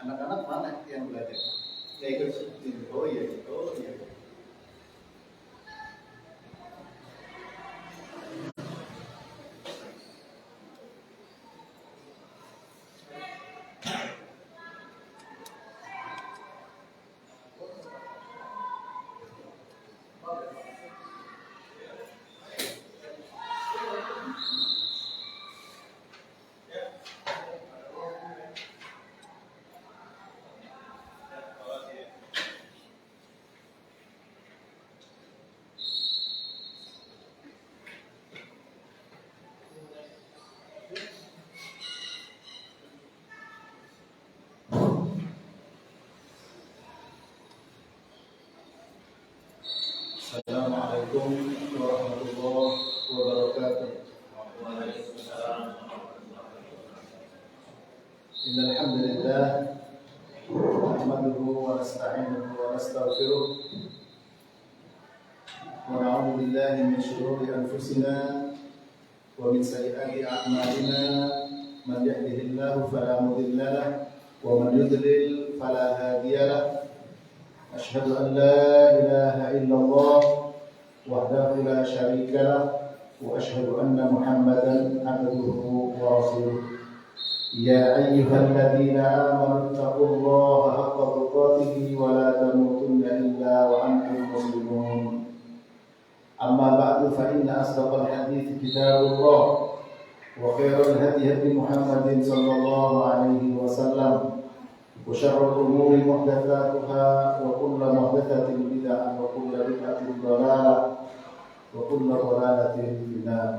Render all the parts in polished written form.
Anak-anak mana yang belajar? Ya ikut sini. Oh iya, oh iya. Assalamualaikum warahmatullahi wabarakatuh. Innal hamdalillah nahmaduhu wa nasta'inuhu wa nastaghfiruh wa na'udzu billahi min shururi anfusina wa min sayyiati a'malina man yahdihillahu fala mudilla lahu wa man yudlil fala hadiya lahu. Asyhadu an la ilaha illallah wahdahu la syarika lah wa asyhadu anna Muhammadan abduhu wa rasuluh. Ya ayyuhalladzina amanu taqullaha haqqa tuqatih wa la tamutunna illa wa antum muslimun. Amma ba'du fa inna asdaqal hadits kitabullah wa khairal hadi Muhammadin sallallahu alaihi wasallam. وشر الأمور محدثاتها وكل محدثة بدعة وكل بدعة ضلالة وكل ضلالة في النار.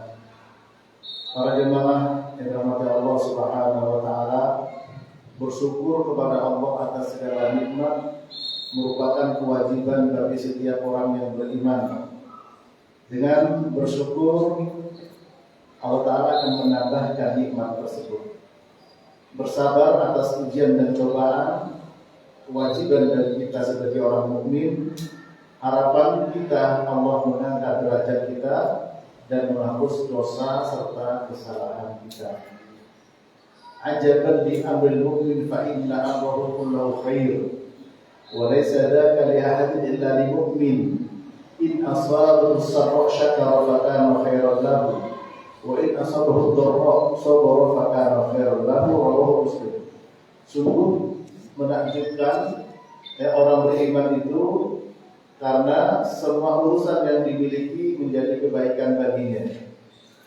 Para jemaah yang dirahmati Allah Subhanahu wa taala, bersyukur kepada Allah atas segala nikmat merupakan kewajiban bagi setiap orang yang beriman. Dengan bersyukur, Allah Ta'ala akan menambahkan nikmat tersebut. Bersabar atas ujian dan cobaan, kewajiban dari kita sebagai orang mukmin. Harapan kita Allah mengangkat derajat kita dan menghapus dosa serta kesalahan kita. Ajaban li amril mu'min fa inna amrahu kulluhu khair wa laysa dzaka li ahadin illa lil mu'min in asabahu sarra syakara fa kana khairan lahu wa in asabahu dharra sabara fa kana khairan lahu. Rawahu Muslim. Sungguh menakjubkan orang beriman itu karena semua urusan yang dimiliki menjadi kebaikan baginya,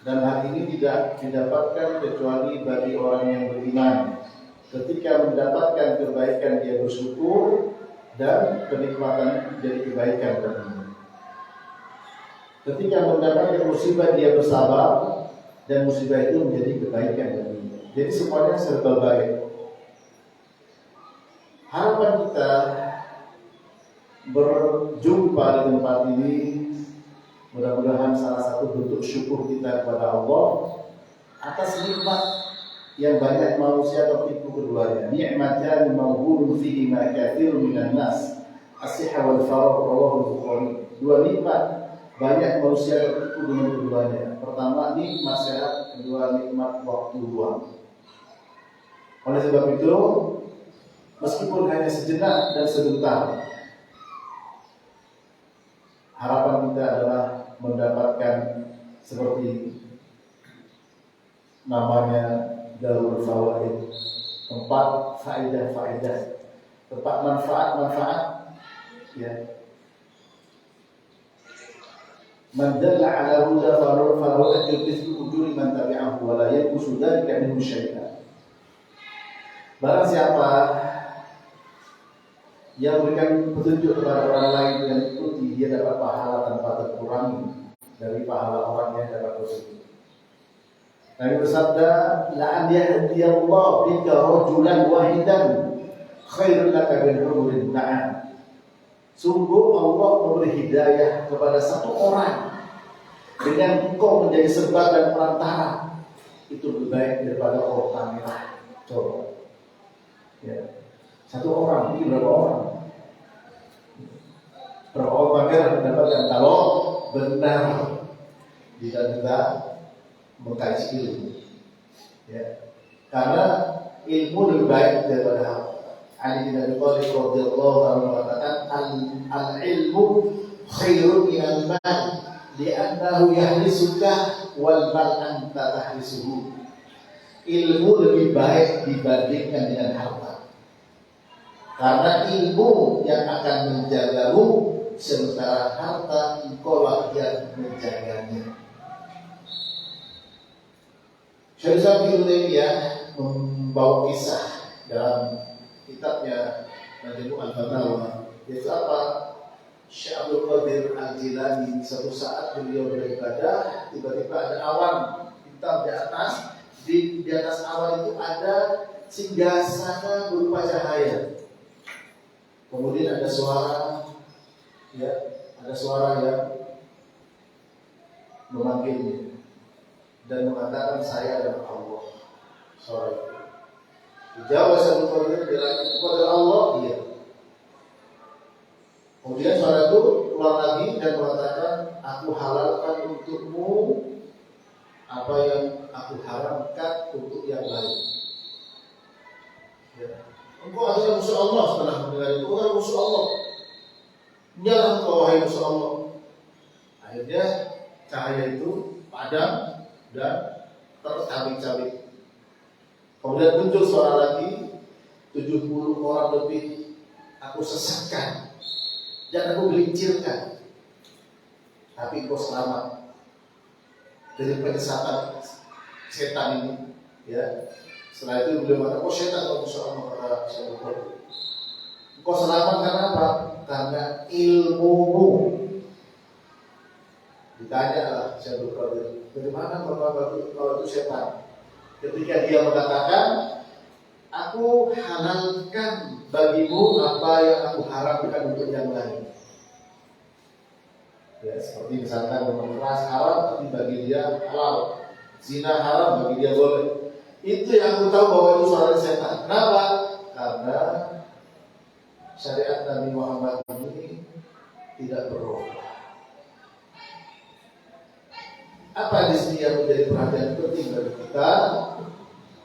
dan hal ini tidak didapatkan kecuali bagi orang yang beriman. Ketika mendapatkan kebaikan dia bersyukur dan kenikmatan menjadi kebaikan baginya. Ketika mendapatkan musibah dia bersabar dan musibah itu menjadi kebaikan baginya. Jadi semuanya serba baik. Harapan kita berjumpa di tempat ini, mudah-mudahan salah satu bentuk syukur kita kepada Allah atas nikmat yang banyak manusia tertipu keduanya. Ni'matan mawhulun fihi ma katsirun minan nas, as-sihha wal faragh. Rawahu Bukhari. Dua nikmat banyak manusia tertipu dengan keduanya. Pertama nikmat sehat, kedua nikmat waktu luang. Oleh sebab itu, meskipun hanya sejenak dan sebentar, harapan kita adalah mendapatkan seperti namanya Darul Fawaid, tempat faedah-faedah, tempat manfaat-manfaat, ya. Man dalla ala huda falahu ajrun mithlu ujuri man tabi'ahu wa la yanqusu dzalika minhu syai'an. Barang siapa yang memberikan petunjuk kepada orang lain yang ikuti, dia dapat pahala tanpa terkurangi dari pahala orang yang dapat petunjuk. Nabi bersabda, la an yahdiyallahu bika rajulan wahidan khairun laka min humurin na'am. Sungguh Allah memberi hidayah kepada satu orang dengan engkau menjadi sebab dan perantara, itu lebih baik daripada onta merah. Coba, ya, satu orang, ini berapa orang? Berapa onta merah mendapatkan kalau benar jika kita mengkaji ilmu, ya, karena ilmu lebih baik daripada harta. Ali bin Abi Thalib radhiyallahu anhu mengatakan al-ilmu khairun minal mal li'annahu yahlisuka wal mal anta tahlisuhu. Ilmu lebih baik dibandingkan dengan harta. Karena ilmu yang akan menjagamu, sementara harta engkaulah yang menjaganya. Syekh Ibnu Taimiyah membawa kisah dalam kitabnya Majmu' al-Fatawa, yaitu apa? Syekh Abdul Qadir Al-Jilani suatu saat beliau beribadah, tiba-tiba ada awan hitam di atas. Di atas awan itu ada singgasana berupa cahaya. Kemudian ada suara, ya, ada suara yang memanggilnya dan mengatakan saya adalah Allah. Suara itu dijawab sama Qadir, bilang itu adalah Allah. Iya. Kemudian suara itu keluar lagi dan mengatakan, aku halalkan untukmu apa yang aku haramkan untuk yang lain. Ya. Engkau adalah musuh Allah. Setelah mendengar itu, engkau adalah musuh Allah. Nyala engkau wahai musuh Allah. Akhirnya cahaya itu padam dan tercabik-cabik. Kemudian muncul suara lagi, 70 orang lebih aku sesatkan dan aku gelincirkan, tapi engkau selamat dari penyesatan setan ini, ya. Setelah itu beliau mengatakan, oh setan kamu sama kata Syaikhul. Engkau selamat karena apa? Karena ilmumu. Ditanya lah Syaikhul Qadir, dari mana kalau itu setan? Ketika dia mengatakan, aku halalkan bagimu apa yang aku haramkan untuk yang lain. Ya, seperti misalkan memeras haram, tapi bagi dia halal. Zina haram, bagi dia boleh. Itu yang aku tahu bahwa itu suara setan. Kenapa? Karena syariat Nabi Muhammad ini tidak berubah. Apa di sini yang menjadi perhatian penting bagi kita?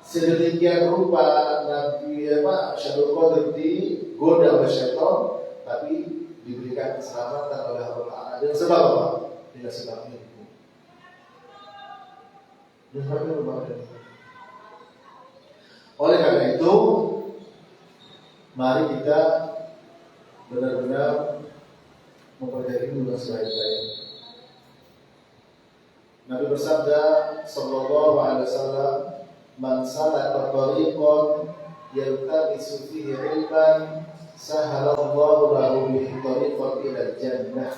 Sedemikian rupa Nabi Syaikhul Qadir digoda oleh syaitan, tapi diberikan keselamatan oleh Allah. Dengan sebab apa? Dengan sebab ilmu. Oleh karena itu, mari kita benar-benar mempelajari ilmu sebaik-baiknya. Nabi bersabda sallallahu alaihi wasallam, "Man salaka tariqan yaltamisu fihi ilman, sahalallahu lahu bihi tariqan ila jannah."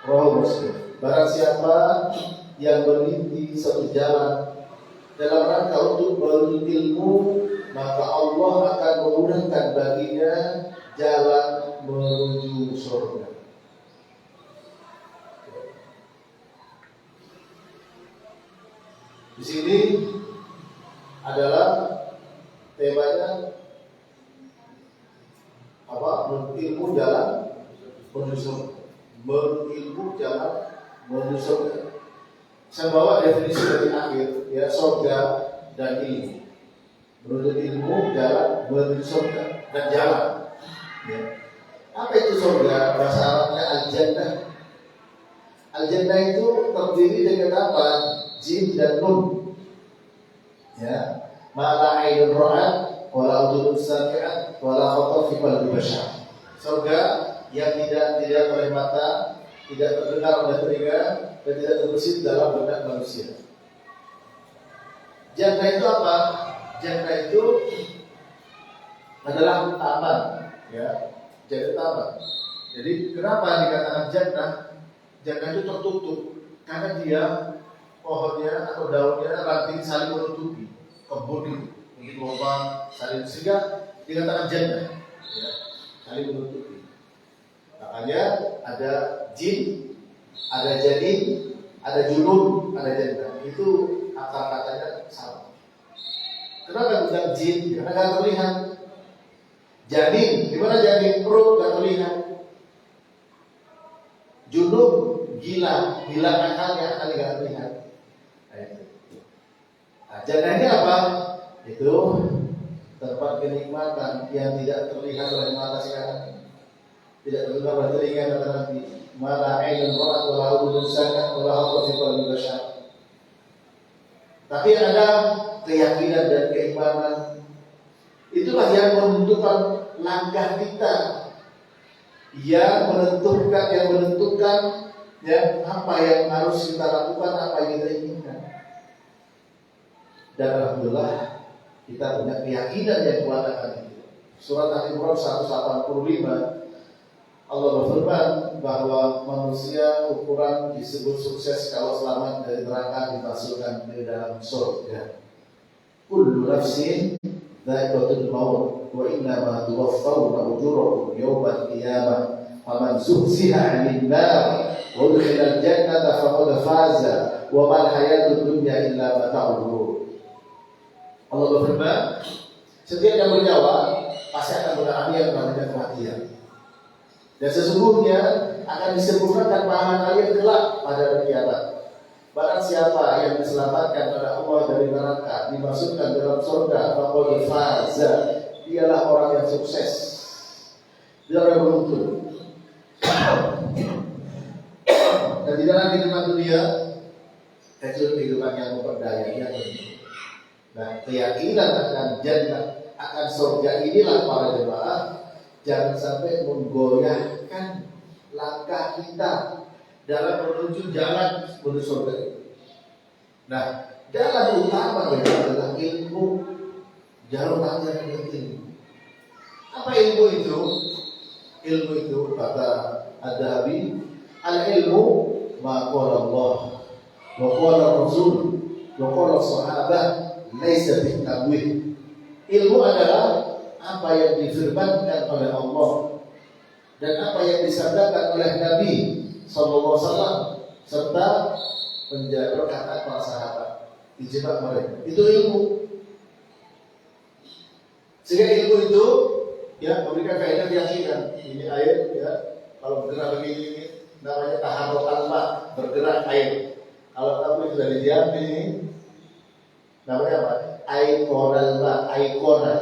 Rawahu Muslim. Barang siapa yang meniti satu jalan dalam rangka untuk menuntut ilmu, maka Allah akan memudahkan baginya jalan menuju surga. Di sini adalah temanya apa? Ilmu jalan menuju surga. Berilmu jalan menuju surga. Saya bawa definisi dari akhir, ya, surga dan ilmu. Menuntut ilmu, jalan menuju surga dan jalan. Ya. Apa itu surga? Bahasa Arabnya al-jannah. Al-jannah itu terdiri dengan apa? Jim dan nun. Ya, mala ainun ra'at, wala udhun sami'at, wala khatar fi qalbi bashar. Surga yang tidak oleh mata, tidak terdengar oleh telinga, dan tidak terbesit dalam benak manusia. Jannah itu apa? Jannah itu adalah taman, ya, jannah taman. Jadi kenapa dikatakan jannah? Jannah itu tertutup karena dia pohonnya atau daunnya ranting saling menutupi, kebun itu begitu lubang saling, sehingga dikatakan jannah, ya, saling menutupi. Makanya ada jin, ada janin, ada junun, ada jannah. Itu akar katanya sama. Kenapa bukan jin? Karena nggak terlihat. Janin, gimana janin? Perut nggak terlihat. Junun, gila akalnya nggak terlihat. Nah, jannah ini apa? Itu tempat kenikmatan yang tidak terlihat oleh mata sekarang, tidak terdengar oleh telinga kata Nabi. Mala ainun ra'at wa la udhun sami'at wa la khatara fi qalbi bashar. Tapi ada keyakinan dan keimanan. Itulah yang menentukan langkah kita, yang menentukan ya apa yang harus kita lakukan, apa yang kita inginkan. Dan alhamdulillah kita punya keyakinan yang kuat akan itu. Surat Al-Imran 185 Allah berfirman bahwa manusia ukuran disebut sukses kalau selamat dari neraka dimasukkan ke dalam surga. Kullu nafsin dha'iqatul maut wa innama tuwaffawna ujurakum yawmal qiyamah faman zuhziha 'anil nar wa udkhilal jannata faqad faza wa mal hayatud dunya illa mata'ul ghurur. Allah berfirman, setiap yang bernyawa pasti akan mengalami yang namanya kematian. Dan sesungguhnya akan disempurnakan pahala kalian kelak pada hari kiamat. Barang siapa yang diselamatkan oleh Allah dari neraka, dimasukkan dalam surga, faqad faza, dialah orang yang sukses, dia orang yang beruntung. Dan di dalam kehidupan dunia, kehidupan yang memperdaya. Nah, keyakinan akan jannah, akan surga inilah para jemaah jangan sampai menggoyahkan langkah kita dalam menuju jalan menuju surga. Nah, jalan utama adalah ilmu, jalan utama adalah ilmu. Apa ilmu itu? Ilmu itu kata Ad-Dhahabi, al-ilmu ma qala Allah wa qala Rasul wa qala sahabat laisa bitabwih. Ilmu adalah apa yang difirmankan oleh Allah dan apa yang disabdakan oleh Nabi sallallahu alaihi wasallam serta perkataan para sahabat, ijma' mereka. Itu ilmu. Sehingga ilmu itu ya memberikan faedah keyakinan. Ini air ya, kalau bergerak begini ini namanya taharrukan ma, bergerak air. Kalau kamu sudah didiam ini namanya apa? Aikonal ma, aikona.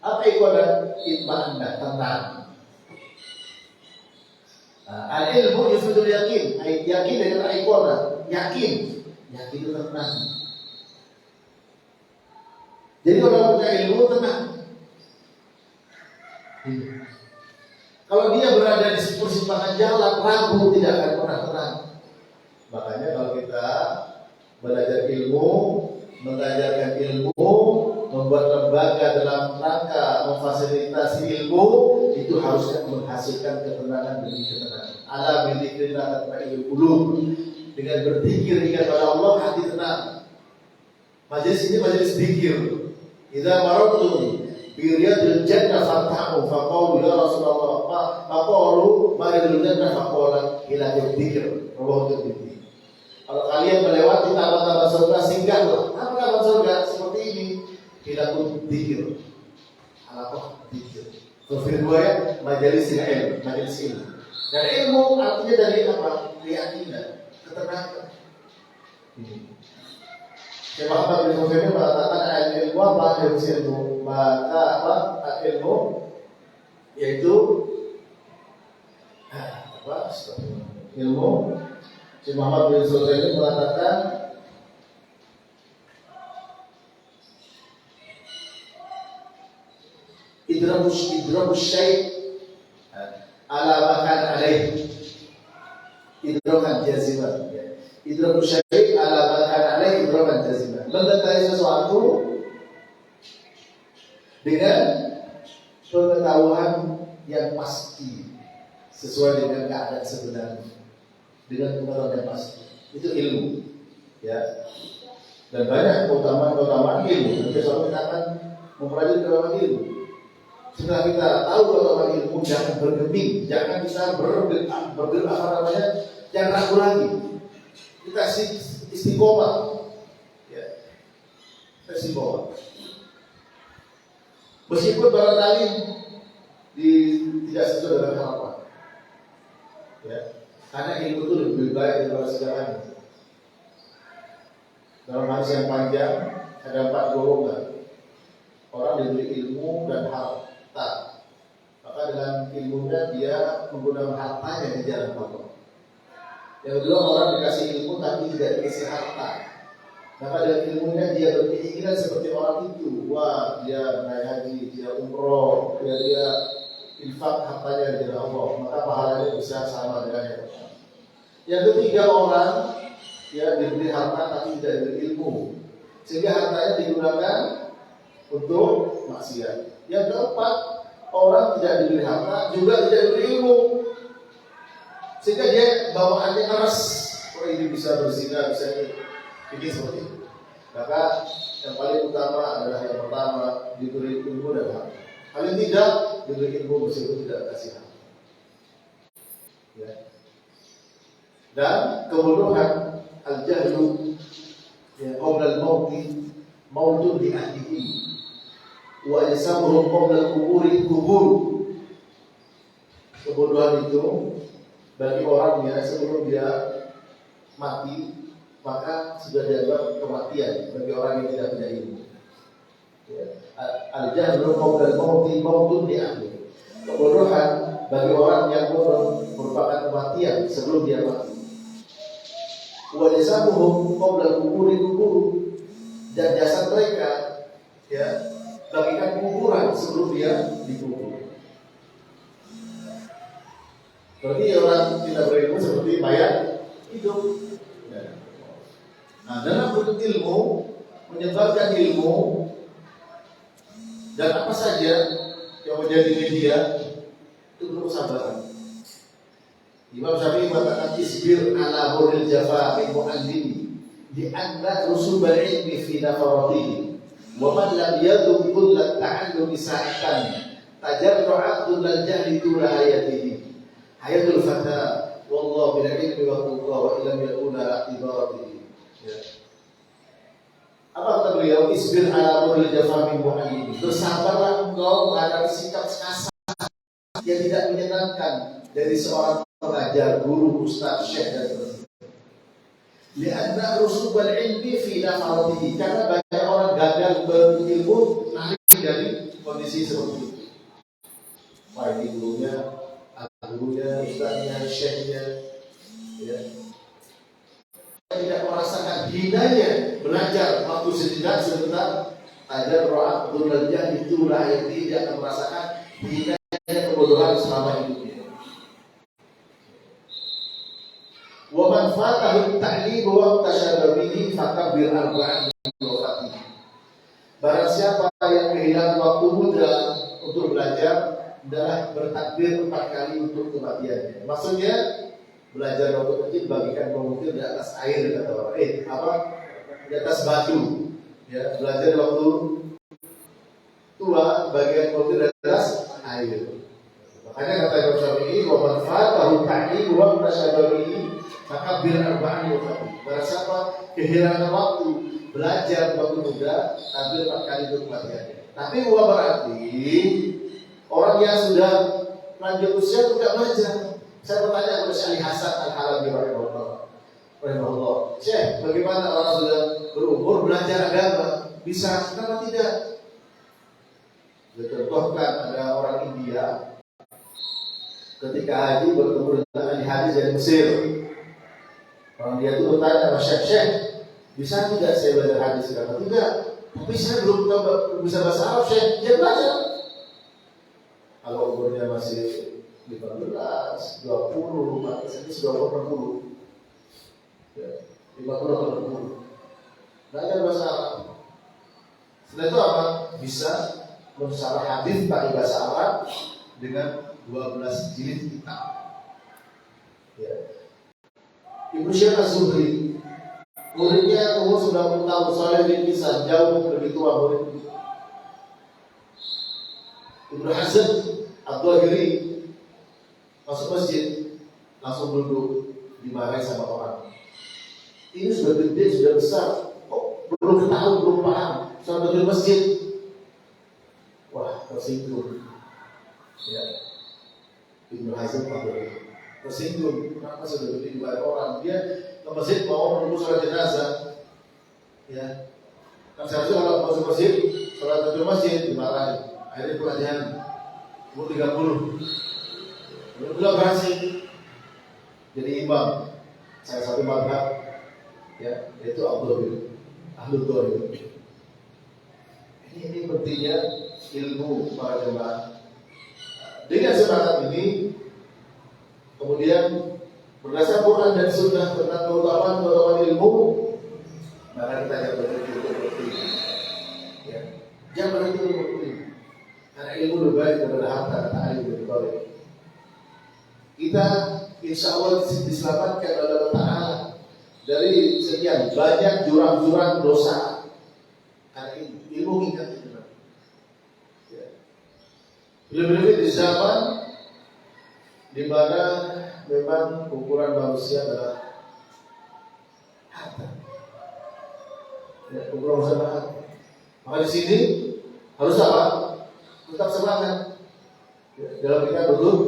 Apa aikona? Itma'anna, tenang. Al-ilmu yufidul yakin. Yakin dengan aikona, yakin itu tenang. Jadi kalau punya ilmu tenang. Kalau dia berada di persimpangan jalan, ragu, tidak akan pernah tenang. Makanya kalau kita belajar ilmu, mengajarkan ilmu, membuat lembaga dalam rangka memfasilitasi ilmu, itu harusnya menghasilkan ketenangan demi ketenangan. Ala bidzikrillah tatma'innul qulub. Dengan berzikir ingat pada Allah, hati tenang. Majelis ini majelis zikir. Idza marartum bi riyadil jannah fantahu faqulu ya Rasulullah faqulu maridul jannah faqala ila dzikir. Rawahu Tirmidzi. Kalau kalian melewati taman-taman surga, singgahlah. Apa taman surga? Seperti ini. Ila dzikir. Apa dzikir? Fi riwayat majelis ilmu, majelis ilmu. Dan ilmu artinya dari apa? Keyakinan, ketenangan. Syekh Muhammad bin Utsaimin mengatakan ilmu apa? Ilmu maka apa? Ilmu yaitu apa? Ilmu. Syekh Muhammad bin Utsaimin mengatakan idrabus syai' ala makan alaih idrakan jaziman. Idrabus syai' ala makan alaih idrakan jaziman. Mengetahui sesuatu dengan pengetahuan yang pasti sesuai dengan keadaan sebenarnya, dengan pengetahuan yang pasti. Itu ilmu, ya. Dan banyak keutamaan ilmu. Nanti soal kita akan mempelajari keutamaan ilmu. Setelah kita tahu keutamaan ilmu, jangan bergeming, jangan kita bergerak apa namanya, jangan ragu lagi. Kita istiqomah, ya. Kita istiqomah. Meskipun barangkali tidak sesuai dengan harapan, ya. Karena ilmu itu lebih baik daripada segalanya. Dalam hadis yang panjang ada 4 golongan. Orang diberi ilmu dan harta, maka dengan ilmunya dia menggunakan hartanya di jalan Allah. Yang kedua, orang dikasih ilmu tapi tidak dikasih harta, maka dengan ilmunya dia berkeinginan seperti orang itu. Wah, dia naik haji, dia umroh, dia infak hartanya di jalan Allah, maka pahalanya bisa sama dengan yang pertama. Yang ketiga, orang ya diberi harta tapi tidak diberi ilmu, sehingga hartanya digunakan untuk maksiat. Yang keempat, orang tidak diberi harta juga tidak diberi ilmu, sehingga dia bawaannya keras. Oh, ini bisa berzina, bisa ini seperti itu. Maka yang paling utama adalah yang pertama diberi ilmu dan harta. Paling tidak diberi ilmu meskipun tidak kasih harta. Ya. Dan kebodohan al-jahlu ya qabla al-mauti mautun di ahlihi wa yasamuhum qabla al-quburi kubur. Kebodohan itu bagi orang ya sebelum dia mati maka sudah dianggap kematian bagi orang yang tidak punya ilmu. Ya. Al-jahlu qabla al-mauti mautun di ahlihi. Kebodohan bagi orang yang bodoh merupakan kematian sebelum dia mati. Wa yasamuhum qabla al-quburi kubur. Dan jasad mereka ya bagikan kuburan sebelum dia dikubur. Berarti orang tidak berilmu seperti mayat hidup. Ya. Nah, dalam bentuk ilmu menyebarkan ilmu dan apa saja yang menjadi media itu perlu kesabaran. Imam Syafi'i mengatakan isbir ala huril jafa min mu'allimi di anna rusubal ilmi fi nafaratihi wa man lam yadum kullat ta'allumi sa'ikan tajarru abdul jahli tula hayatihi hayatul fata wallahu bil ilmi wa quwwa wa illam yakuna ibaratihi. Ya. Apa kata beliau? Isbir ala huril jafa min mu'allimi. Bersabarlah engkau menghadapi sikap kasar yang tidak menyenangkan dari seorang pengajar, guru, ustaz, syekh dan sebagainya. Lianna rusubal ilmi fi nafaratihi, karena banyak orang gagal berilmu lari dari kondisi seperti itu. Wah, ini gurunya, ustaznya, syekhnya, ya. Tidak merasakan hinanya belajar waktu sebentar, ajar roh Abdul Jahil itu lahir tidak merasakan hinanya kebodohan selama hidupnya. Wa man fatahu ta'lim wa tashabba bihi fakabbir arba'an wa fatih. Barang siapa yang kehilangan waktu muda untuk belajar, adalah bertakbir 4 kali untuk kematiannya. Maksudnya belajar waktu kecil bagikan pemukul di atas air kata orang. Di atas batu. Ya, belajar waktu tua bagian pemukul di atas air. Makanya kata Imam Syafi'i, wa man fatahu ta'lim wa tashabba bihi maka bir arba'an wa fatih. Barang siapa kehilangan waktu belajar waktu muda, tampil 4 kali untuk kematiannya. Tapi bukan berarti orang yang sudah lanjut usia tidak belajar. Saya bertanya kepada Syekh Ali Hasan Al-Halabi rahimahullah, Syekh, bagaimana orang sudah berumur belajar agama? Bisa, kenapa tidak? Dicontohkan ada orang India ketika haji bertemu dengan ahli hadis dari Mesir. Orang dia itu bertanya sama Syekh, bisa tidak saya belajar hadis? Kata tidak, tapi saya belum bisa bahasa Arab. Syekh, dia belajar. Kalau umurnya masih 15, 20, 40, ini sudah 60, ya, 50, 60. Belajar bahasa Arab. Setelah itu apa? Bisa mensyarah hadis pakai bahasa Arab dengan 12 jilid kitab. Ya. Ibnu Syekh Az-Zuhri, muridnya umur 90 tahun, Saleh bin Kisan, jauh lebih tua murid. Ibnu Hazm Ad-Dhahiri masuk masjid, langsung duduk, dimarahi sama orang. Ini sudah gede, sudah besar, kok belum tahu, belum paham, sampai di masjid. Wah, tersinggung. Ya. Ibnu Hazm Ad-Dhahiri tersinggung, kenapa sudah gede dimarahi orang? Dia ke masjid mau menunggu sholat jenazah. Ya. Kan seharusnya kalau masuk masjid sholat di masjid dimarahin. Akhirnya pelajaran umur 30. Belum berhasil jadi imam salah satu mazhab, ya, yaitu Ahlul Dhor. Ini pentingnya ilmu para jemaah. Dengan semangat ini, kemudian berdasarkan Quran dan Sunnah tentang keutamaan ilmu, maka kita jangan berhenti untuk berilmu. Ya, jangan berhenti untuk berilmu, karena ilmu lebih baik daripada harta, kata Ali bin Thalib. Kita insya Allah diselamatkan oleh Allah Ta'ala dari sekian banyak jurang-jurang dosa karena ilmu kita benar. Ya. Lebih-lebih di zaman di mana memang ukuran manusia adalah harta. Ya, ukuran manusia adalah harta. Maka di sini harus apa? Tetap semangat. Ya, dalam kita duduk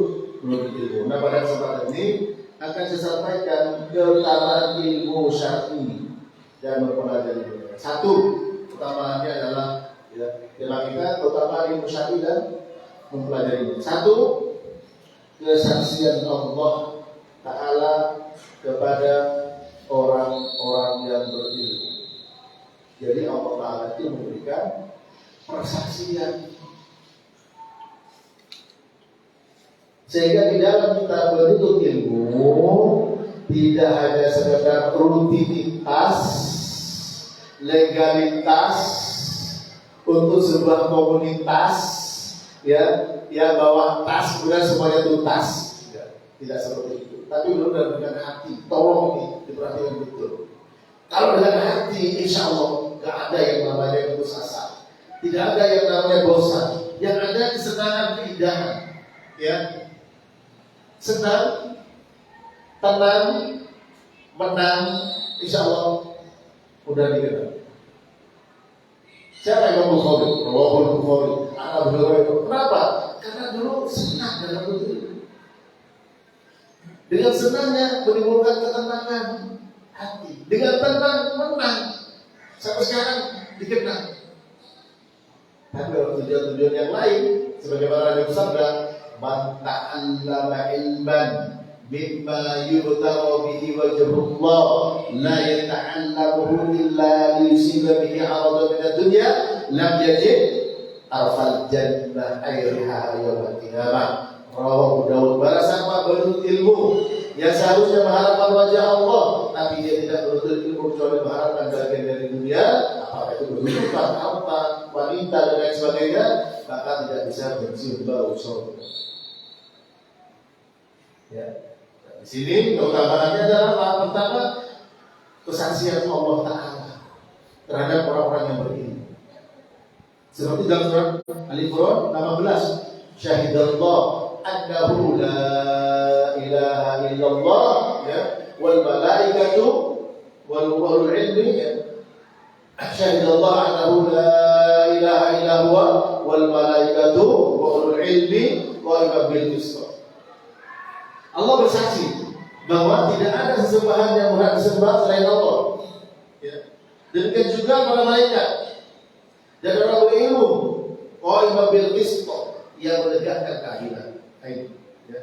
menuntut ilmu. Nah, pada kesempatan ini akan saya sampaikan keutamaan ilmu syar'i dan mempelajari ilmu. Satu, utamaannya adalah tema kita keutamaan ilmu syar'i dan mempelajari ilmu. Satu, kesaksian Allah Ta'ala kepada orang-orang yang berilmu. Jadi Allah Ta'ala itu memberikan persaksian. Sehingga di dalam kita menuntut ilmu tidak hanya sekedar rutinitas, legalitas untuk sebuah komunitas, ya, yang bawa tas kemudian semuanya tuntas, ya, tidak seperti itu. Tapi benar dengan hati, tolong nih diperhatikan betul. Kalau dengan hati, insya Allah gak ada yang namanya putus asa, tidak ada yang namanya bosan, yang ada kesenangan, keindahan, ya. Senang, tenang, menang, insya Allah mudah dikenal. Siapa yang Bukhari? Rawahul Bukhari. Anak beliau itu. Kenapa? Karena dulu senang dalam itu. Dengan senangnya menimbulkan ketenangan hati. Dengan tenang menang. Sampai sekarang dikenal. Tapi kalau tujuan-tujuan yang lain, sebagaimana Nabi bersabda, man ta'allama ilman mimma yubtagha bihi wajhullah la yata'allamuhu illa liyusiba bihi 'aradan min ad-dunya lam yajid arfal jannah ayriha yawmal qiyamah. Rawahu Daud. Barang siapa menuntut ilmu yang seharusnya mengharapkan wajah Allah, tapi dia tidak menuntut ilmu kecuali mengharapkan bagian dari dunia, apakah itu kehidupan, harta, wanita dan lain sebagainya, maka tidak bisa mencium bau surga. Ya. Nah, di sini keutamaannya adalah pertama kesaksian Allah Ta'ala terhadap orang-orang yang berilmu. Seperti dalam surat Al-Imran 16, syahidallah annahu la ilaha illallah, ya, wal malaikatu wal ulul ilmi, ya. Syahidallah annahu la ilaha illallah wal malaikatu wa ulul ilmi wa bil qisṭ. Allah bersaksi bahwa tidak ada sesembahan yang berhak disembah selain Allah. Ya. Demikian juga para malaikat dan orang berilmu, qa'iman bil qisṭ, yang menegakkan keadilan. Ya.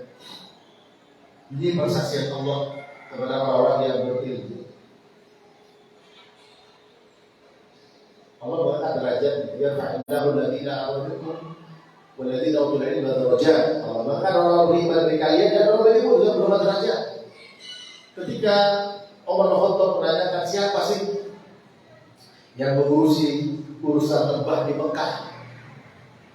Ini persaksian Allah kepada orang-orang yang berilmu. Allah mengangkat derajat, ya fa'innahu alladziina amanu waladina utul ilma darajat. Maka orang beriman dari kalian dan orang berilmu juga berubah derajat. Ketika Umar bin Khattab menanyakan siapa sih yang mengurusi urusan lembah di Mekah,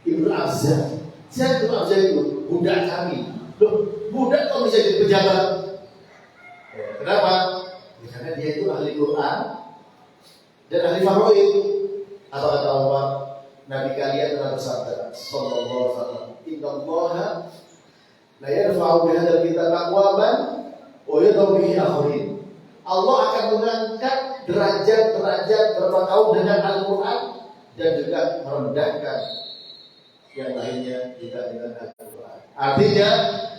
Ibnu Abzah. Siapa Ibnu Abzah itu? Budak kami. Loh, budak kok bisa jadi pejabat? Kenapa? Ya, karena dia itu ahli Quran dan ahli faraid. Apa kata Umar? Nabi kalian telah bersabda sallallahu alaihi wasallam, innallaha la yarfa'u bihadzal kitab aqwaman wa yadh'u bihi akharin. Allah akan mengangkat derajat-derajat berapa tahun dengan Al-Qur'an dan juga merendahkan yang lainnya juga dengan Al-Qur'an. Artinya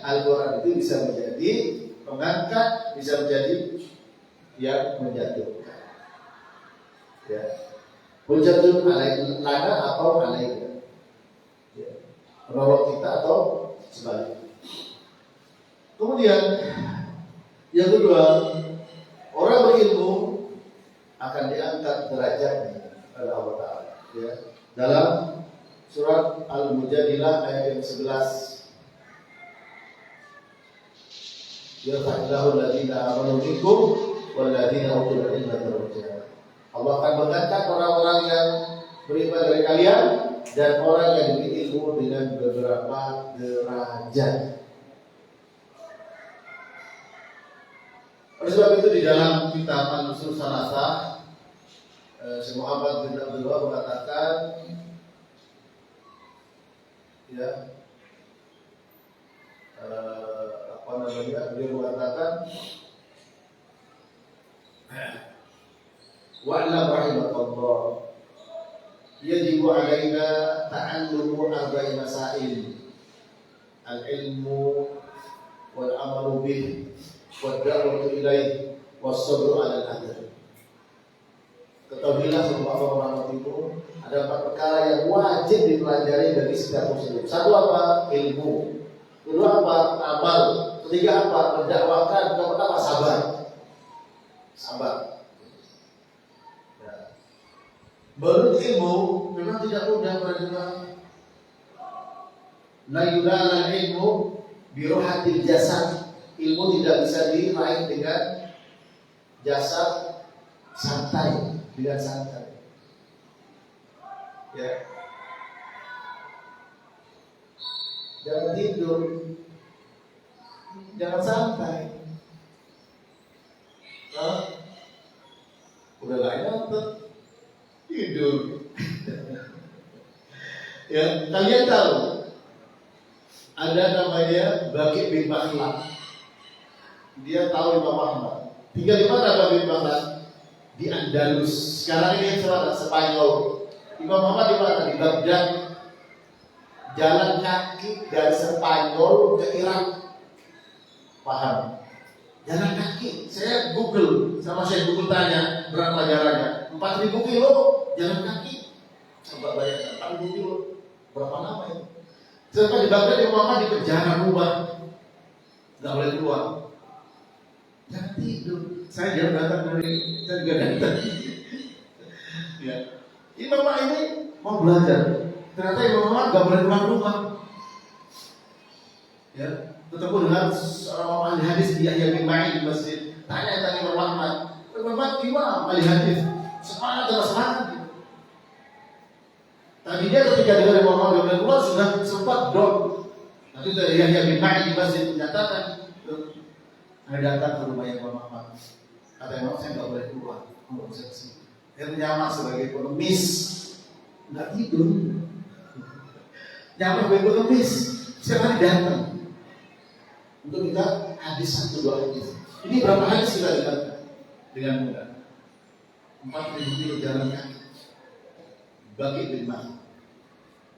Al-Qur'an itu bisa menjadi mengangkat, bisa menjadi yang menjatuhkan. Ya. Hujjatun lana atau alaina. Ya. Menolong kita atau sebaliknya. Kemudian yang kedua, orang berilmu akan diangkat derajatnya oleh Allah Ta'ala. Ya. Dalam surat Al-Mujadilah ayat yang 11, yarfa'illahu alladziina aamanu minkum walladziina utul ilma darajat. Allah akan mengangkat orang-orang yang beriman dari kalian dan orang yang diberi ilmu dengan beberapa derajat. Oleh sebab itu di dalam kitab An-Nusul Salasah, Syekh Muhammad bin Abdul Wahab mengatakan, ya, beliau mengatakan, wa'lam rahimakallah, yajibu alaina ta'allumu arba'i masail, al-ilmu wal-amalu bih wad-da'watu ilaih was-sabru 'alal adab. Ketahuilah semua orang itu ada 4 perkara yang wajib dipelajari bagi setiap muslim. Satu apa? Ilmu. Kedua apa? Amal. Ketiga apa? Mendakwahkan. Keempat apa? Sabar. Sabar. Nah. Menurut ilmu memang tidak mudah menerima. La yulal ilmu bi ruhatil jasad. Ilmu tidak bisa diraih dengan jasad santai, dengan santai. Ya. Jangan tidur, jangan santai. Udah lain nonton, tidur. Ya, kalian tahu ada namanya Baqi bin Makhlad. Dia tahu Imam Ahmad. Tinggal di mana Baqi bin Makhlad? Di Andalus. Sekarang ini Spanyol. Imam Ahmad di mana? Di Baghdad. Jalan kaki dari Spanyol ke Irak. Paham? Jalan kaki. Saya Google, sama saya Google tanya berapa jaraknya. 4.000 kilo jalan kaki. Coba bayangkan 4.000 kilo. Berapa lama ya? Sampai di Baghdad Imam Ahmad di penjara rumah. Gak boleh keluar. Jangan tidur. Saya jangan datang dari, saya juga datang. Ya. Imam Ahmad ini mau belajar. Ternyata Imam Ahmad gak boleh keluar rumah. Ya. Ketemu dengan seorang ahli hadis di Yahya bin Ma'in di masjid. Tanya Imam Ahmad. Imam Ahmad gimana ahli hadis? Semangat atau semangat? Tadinya ketika dengar Imam Ahmad gak boleh keluar sudah sempat drop. Nanti dari Yahya bin Ma'in di masjid menyatakan, saya datang ke rumah Imam Ahmad. Kata Imam, saya nggak boleh keluar. Dia menyamar sebagai pengemis, nggak tidur. Nyamar sebagai pengemis, setiap hari datang untuk kita hadis 1-2 hadis. Ini berapa hadis kita dengar dengan mudah? 4.000 kilo jalan kaki. Baqi bin Makhlad.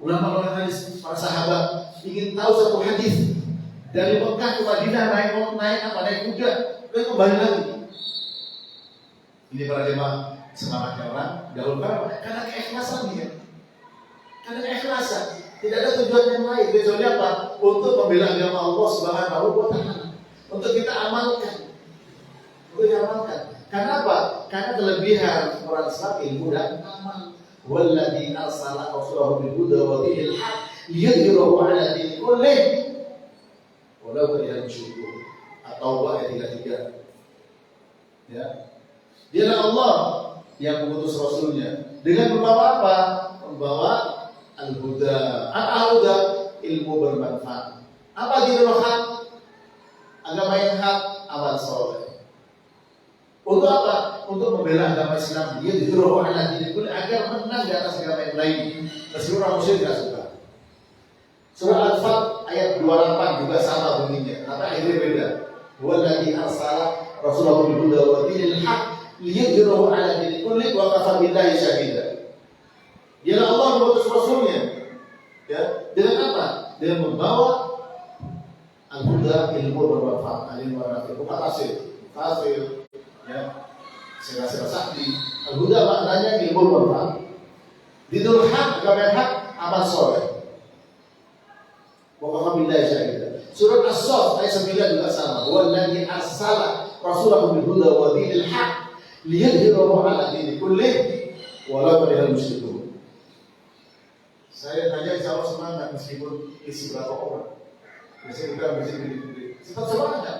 Ulama-ulama hadis, para sahabat ingin tahu satu hadis. Dari Mekah ke Madinah naik kuda, dan kembali lagi. Ini para jemaah semangatnya orang dahulukan karena keikhlasan dia. Karena keikhlasan, tidak ada tujuan yang lain. Tujuannya apa? Untuk membela agama Allah Subhanahu wa Ta'ala. Untuk kita amalkan. Untuk diamalkan. Karena apa? Karena kelebihan orang Islam ilmu dan amal. Walladzi arsala rasulahu bil huda wa dinil haq liyudhhirahu 'ala dini kullih. Walau kalian syukur. At-Taubah ayat 33. Ya. Dialah Allah yang mengutus Rasulnya dengan membawa apa? Membawa al-huda. Al-huda, ilmu bermanfaat. Apa dinul haq? Agama yang hak, amal soleh. Untuk apa? Untuk membela agama Islam. Dia disuruh ala dini kullih agar menang di atas agama yang lain. Meskipun orang musyrik tidak suka. Surah Al-Fat ayat 28 juga sama bunyinya, tapi akhirnya beda. Walladzi arsala rasulahu bil huda wa dinil haq liyudhhirahu 'ala dini kulli wa kafa billahi syahida. Dialah Allah mengutus Rasulnya. Ya, dengan apa? Dengan membawa al-huda, ilmu bermanfaat, ilmu bermanfaat. Bukan tafsir, ya, sira-sira sakti. Al-huda maknanya ilmu bermanfaat. Dinul haq, agama hak, amal soleh. Wa kafa billahi syahida. Surat As-Saff ayat 9 juga sama. Wallazi arsala rasulahu bil huda wa dinil haq liyudhhirahu 'ala dini kullih walau karihal musyrikun. Saya tanya insya Allah semangat meskipun isi berapa orang. Biasanya kita mesti gede-gede. Tetap semangat.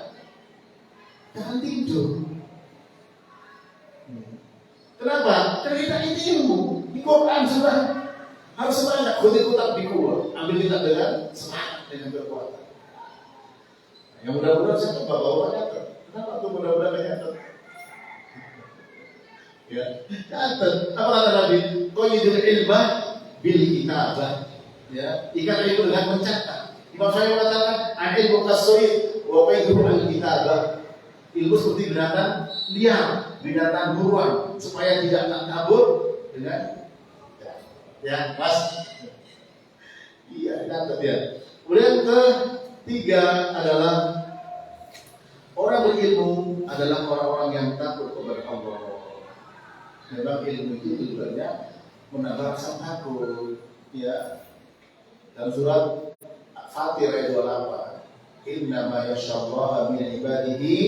Jangan tidur. Kenapa? Karena kita ini ilmu. Di Quran sudah harus semangat. Khudil kutab di kuat. Ambil kita dengan semangat, dengan kekuatan. Yang mudah-mudahan saya coba bawa nyata. Kenapa tuh mudah-mudahan nyata? Ya, nyata. Apa kata Nabi? Qayyidul ilmah bil kitabah. Ya, ikat itu dengan mencatat. Imam Syafi'i mengatakan, "Al-ilmu kas-sayyid wa qayyiduhu al-kitabah." Ilmu seperti binatang liar, binatang buruan, supaya tidak kabur dengan ya, pas. Iya, catat ya. Kemudian ketiga adalah orang berilmu adalah orang-orang yang takut kepada Allah. Memang ilmu itu tujuannya menambah rasa takut. Ya, dalam surat Fatir ayat 28, innama yasyallahu min ibadihi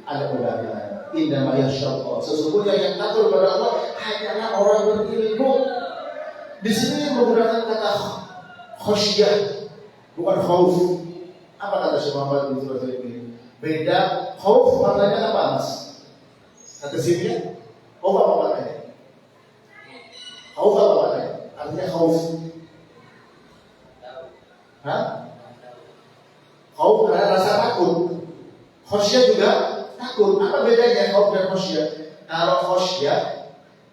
al-ulama. Innama yasyallahu, sesungguhnya yang takut kepada Allah hanyalah orang berilmu. Di sini menggunakan kata khasyah, bukan khauf. Apa kata Syekh Muhammad bin Surat ini? Beda. Khauf maknanya apa, Mas? Kata sini, khauf apa maknanya? Khauf apa maknanya? Artinya khauf. Hah? Khauf adalah rasa takut. Khasyah juga takut. Apa bedanya khauf dan khasyah? Kalau khasyah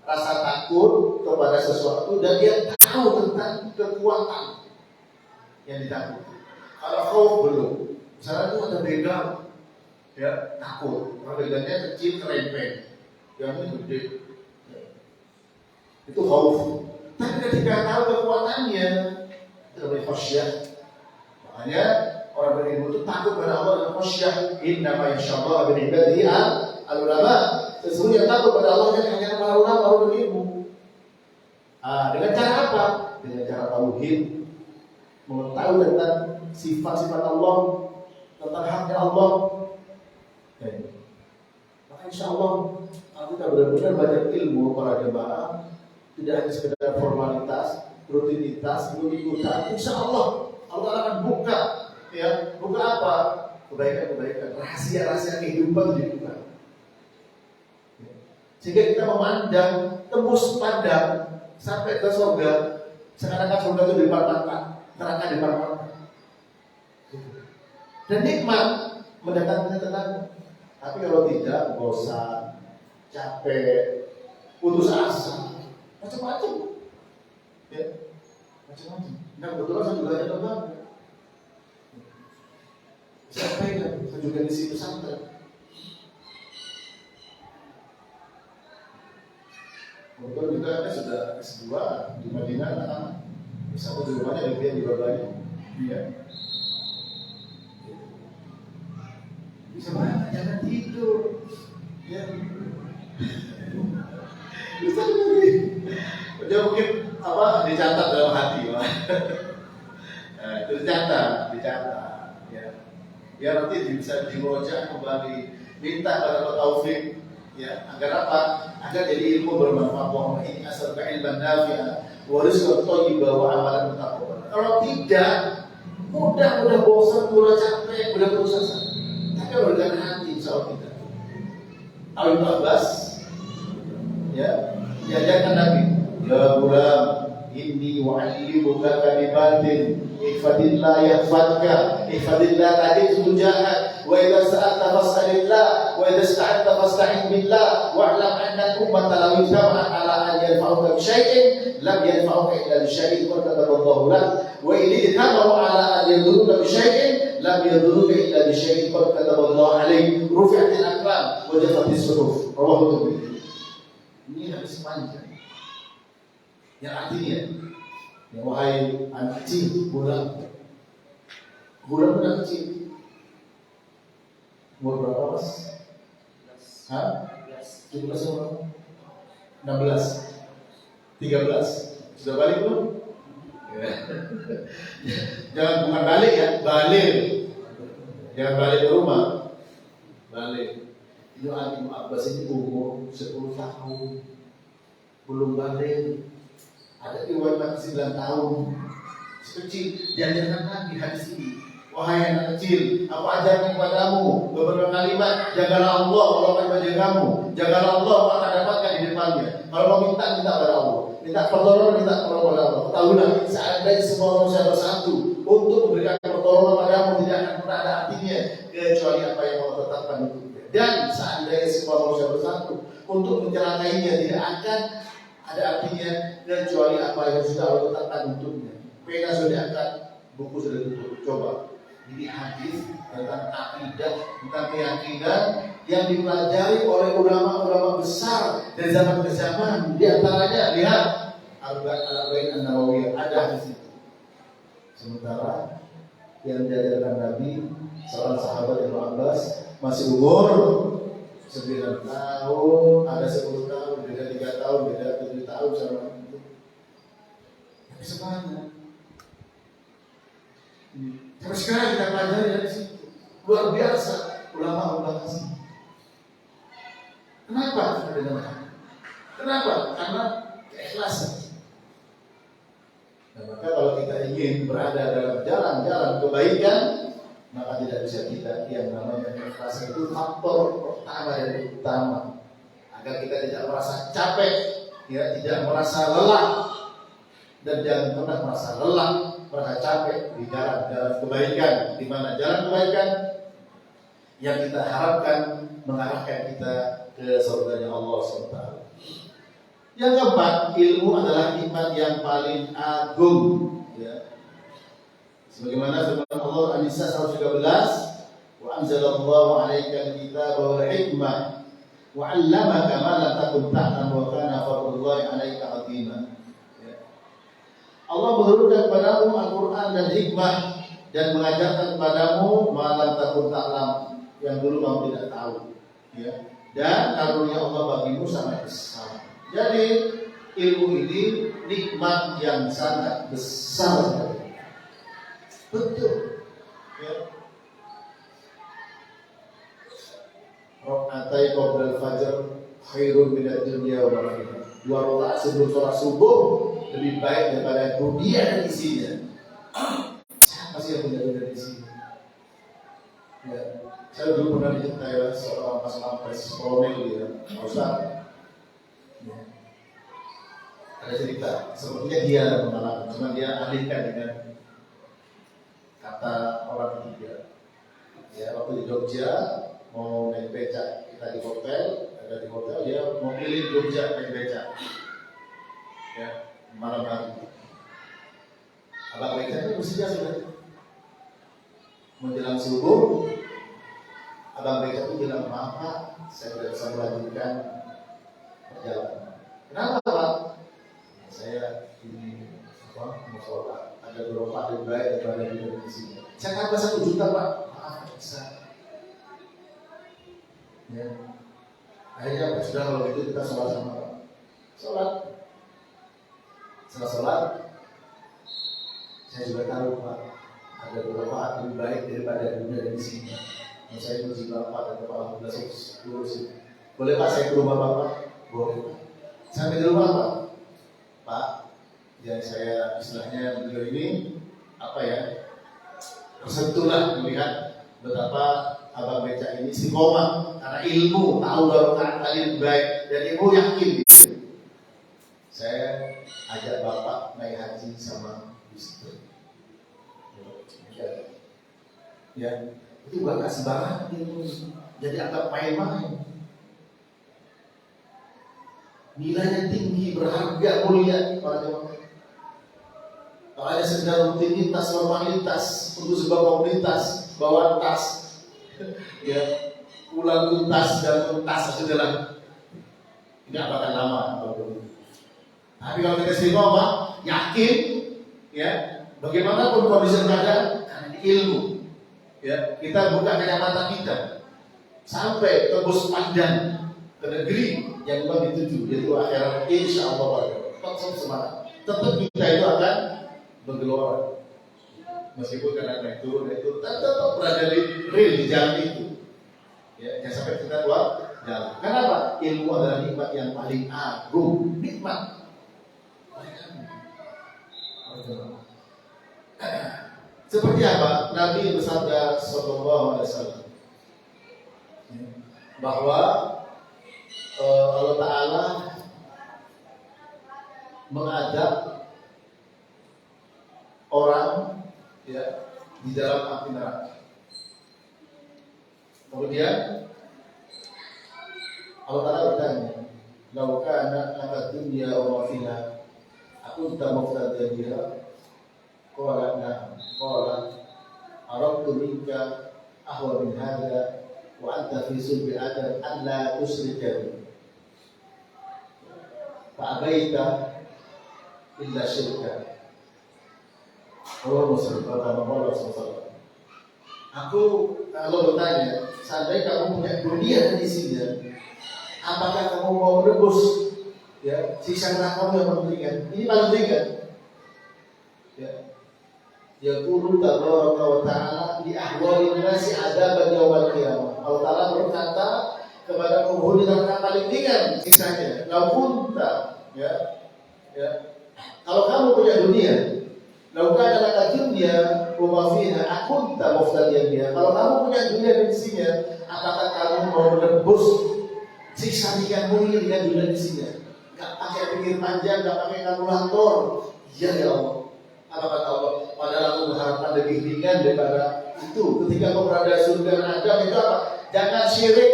rasa takut kepada sesuatu dan dia tahu tentang kekuatan yang ditakuti. Kalau khauf belum. Misalnya itu ada begal, ya takut. Kalau begalnya kecil kerempeng, yang ini gede, itu khauf. Tapi ketika tahu kekuatannya, itu namanya khasyah. Makanya orang berilmu itu takut pada Allah dengan khasyah. Innama yasyallahu min ibadihi al-ulama. Sesungguhnya takut pada Allah hanya para ulama, para berilmu. Dengan cara apa? Dengan cara tauhid, mengetahui tentang sifat-sifat Allah, tentang haknya Allah. Maka insya Allah kalau kita benar-benar banyak ilmu para jemaah, tidak hanya sekedar formalitas, rutinitas, ikut-ikutan. Insya Allah Allah akan buka, ya, buka apa? Kebaikan-kebaikan, rahasia-rahasia kehidupan dibuka. Sehingga kita memandang, tembus pandang sampai ke surga. Sekarang surga itu di depan mata, neraka di depan mata. Dan nikmat mendatangkan tenang. Tapi kalau tidak, bosan, capek, putus asa, macam-macam. Ya, macam-macam. Nah, kebetulan saya juga ada lembaga. Saya juga di situ pesantren. Kebetulan juga ada sudah S2 di Madinah, anak-anak. Satu di rumahnya, dia di Babanya. Iya. Bisa mana? Jangan tidur. Ya. Bisa lagi. Dia mungkin apa? Dicatat dalam hati, Pak. Nah, itu dicatat. Ya. Biar nanti bisa dirojak kembali. Minta pada Allah taufik. Ya, agar apa? Agar jadi ilmu bermanfaat. Wa ini asal ilman nafi'ah wa rizqan thayyiban wa amalan mutaqabbal. Kalau tidak, mudah bosan, mudah capek, mudah putus asa. Tapi kalau dengan hati, insya Allah tidak. Al 14, ya, diajarkan Nabi, ya gulam, inni wa'allimuka kalimatin, ihfadillah yahfadka, ihfadillah tajidhu tujahak, wa idza sa'alta fas'alillah, wa idza ista'anta fasta'in billah, wa'lam anna ummata law ijtama'at ala an yanfa'uka bi syai'in lam yanfa'uka illa bi syai'in qad kataballahu lak, wa in ijtama'u ala an yadurruka bi syai'in lam yadurruka illa bi syai'in qad kataballahu alaik, rufi'atil aqlam wa jaffatis suhuf. Rawahu Tirmidzi. Ini hadis panjang. Yang artinya, ya wahai anak kecil, gulam anak kecil. Umur berapa, Mas? 17 umur? 16, 13, Sudah balik belum? Ya. Jangan bukan balik ya, balik. Jangan balik ke rumah. Balik. Itu Ibnu Abbas ini umur 10 tahun. Belum balik. Ada riwayat masih 9 tahun. Kecil, diajarkan Nabi hadis ini. Wahai anak kecil, aku ajarkan kepadamu beberapa kalimat. Jagalah Allah, Allah akan menjagamu. Jagalah Allah, Allah akan dapatkan di depannya. Kalau mau minta, minta pada Allah. Minta pertolongan, minta pertolongan pada Allah. Ketahuilah, seandainya semua manusia bersatu untuk memberikan pertolongan padamu, tidak akan pernah ada artinya kecuali apa yang Allah tetapkan untuknya. Dan seandainya semua manusia bersatu untuk mencelakainya, tidak akan ada artinya kecuali apa yang sudah Allah tetapkan untuknya. Pena sudah diangkat, buku sudah tutup. Coba. Ini hadis tentang akidah, tentang keyakinan yang dipelajari oleh ulama-ulama besar dari zaman ke zaman. Di antaranya lihat Al-Arba'in An-Nawawiyah, ada hadis itu. Sementara yang diajarkan Nabi seorang sahabat Ibnu Abbas masih umur 9 tahun, ada 10 tahun, beda 3 tahun, beda 7 tahun sama itu. Tapi semuanya. Tapi sekarang kita pelajari dari situ. Luar biasa ulama-ulama sih. Kenapa? Kenapa? Karena keikhlasan. Nah, maka kalau kita ingin berada dalam jalan-jalan kebaikan, maka tidak bisa kita yang namanya keikhlasan itu faktor pertama dan utama. Agar kita tidak merasa capek, ya, tidak merasa lelah, dan jangan pernah merasa lelah, merasa capek di jalan-jalan kebaikan, di mana jalan kebaikan yang kita harapkan mengarahkan kita ke surganya Allah SWT. Yang keempat, ilmu adalah nikmat yang paling agung. Ya. Sebagaimana firman Allah An-Nisa 113, wa anzalallahu 'alaikal kitaba wal hikmah wa 'allamaka ma lam takun ta'lam wa kana fadlullahi 'alaika 'azima. Allah menurunkan kepadamu Al-Quran dan hikmah dan mengajarkan kepadamu malam takun taklam yang dulu kamu tidak tahu, ya. Dan karunia Allah bagimu sangat besar. Jadi ilmu ini nikmat yang sangat besar. Betul, ya. Rakaatai qabla al-fajr khairun minad dunya wa ma fiha. 2 rakaat sebelum sholat subuh lebih baik daripada dunia dan isinya. Siapa sih yang punya dunia dan isinya? Ya, saya dulu pernah dicintai seorang pas pampres kolonel dia, Ustaz. Ya. Ada cerita, sepertinya dia ada pengalaman, cuma dia alihkan dengan kata orang ketiga. Ya, waktu di Jogja mau naik becak, kita di hotel, ada di hotel dia mau keliling Jogja naik becak. Ya. Malam hari, abang becak itu mestinya sudah menjelang subuh. Abang becak itu bilang, maaf Pak, saya tidak bisa melanjutkan perjalanan. Kenapa Pak? Saya ini mau sholat, ada beberapa lebih baik daripada di sini. Saya tambah 1 juta Pak, maaf tidak bisa. Ya. Akhirnya sudah kalau itu kita sholat sama Pak. Sholat. Setelah sholat, saya juga tahu Pak, ada beberapa lebih baik daripada dunia di sini. Dan saya uji Bapak dan Bapak Alhamdulillah lurus. Boleh Pak saya ke rumah Bapak? Boleh Pak. Sampai di rumah Pak. Pak, yang saya istilahnya beliau ini apa ya? Tersentuhlah melihat betapa abang becak ini istiqomah karena ilmu, tahu barokah kali baik dan ibu yakin. Saya ajak Bapak naik haji sama istri. Ya, itu bukan sembarangan ilmu. Jadi anggap main-main. Nilainya tinggi, berharga, mulia para jemaah. Kalau ada sekedar rutinitas, formalitas untuk sebuah komunitas, bawa tas, ya, pulang tuntas dan tuntas sudahlah. Ini akan lama. Tapi kalau kita istiqomah, yakin, ya, bagaimanapun kondisi keadaan, karena ilmu, ya, kita buka kacamata kita sampai tembus panjang ke negeri yang memang dituju, yaitu akhirat. Insya Allah, tetap semangat. tetap kita itu akan bergelora. Meskipun kadang naik turun tetap berada di real di jalan itu. Ya, jangan sampai kita keluar jalan. Kenapa? Ilmu adalah nikmat yang paling agung, nikmat. Seperti apa? Nabi bersabda sallallahu alaihi wasallam bahwa Allah Ta'ala mengadab orang ya di dalam api neraka. Kemudian Allah Ta'ala bertanya, "Lau kana laka dunya wa ma fiha, akunta muftadiyan biha?" Qala na'am. Qala aradtu minka ahwa min hadha wa anta fi sulbi adam an la tusrika bi. Fa abaita illa syirka. Allah Muslim kata Muhammad SAW. Allah bertanya, seandainya kamu punya dunia dan isinya, apakah kamu mau menebus ya siksa neraka yang mengerikan? Ini paling ringan. Ya. Yaqulu tabaraka wa ta'ala li ahwalin nasi adaban yaumil qiyamah. Allah Ta'ala berkata kepada penghuni neraka paling ringan siksanya. Lau kunta ya. Kalau kamu punya dunia, lau kana laka dunya wa ma fiha akunta muftadiyan biha. Kalau kamu punya dunia dan isinya, apakah kamu mau menebus siksa yang mulia dengan dunia dan isinya? Enggak pakai pikir panjang, enggak pakai kalkulator. Ya Allah. Apa kata Allah? Padahal aku mengharapkan lebih ringan daripada itu. Ketika kau berada di surga Adam itu apa? Jangan syirik,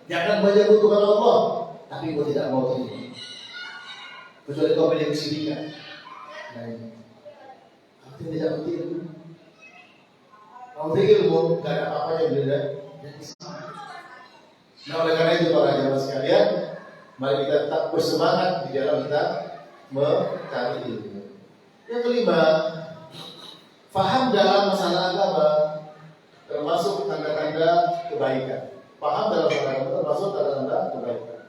jangan menyekutukan Allah. Tapi kau tidak mau terima. Kecuali kau punya kesyirikan. Nah ini. Aku tidak mengerti ilmu. Kau mengerti ilmu, tidak ada apa-apa yang berbeda. Nah oleh karena itu para jamaah sekalian, mari kita tetap bersemangat di dalam kita mencari ilmu. Yang kelima, faham dalam masalah agama termasuk tanda-tanda kebaikan. Paham dalam masalah agama termasuk tanda-tanda kebaikan.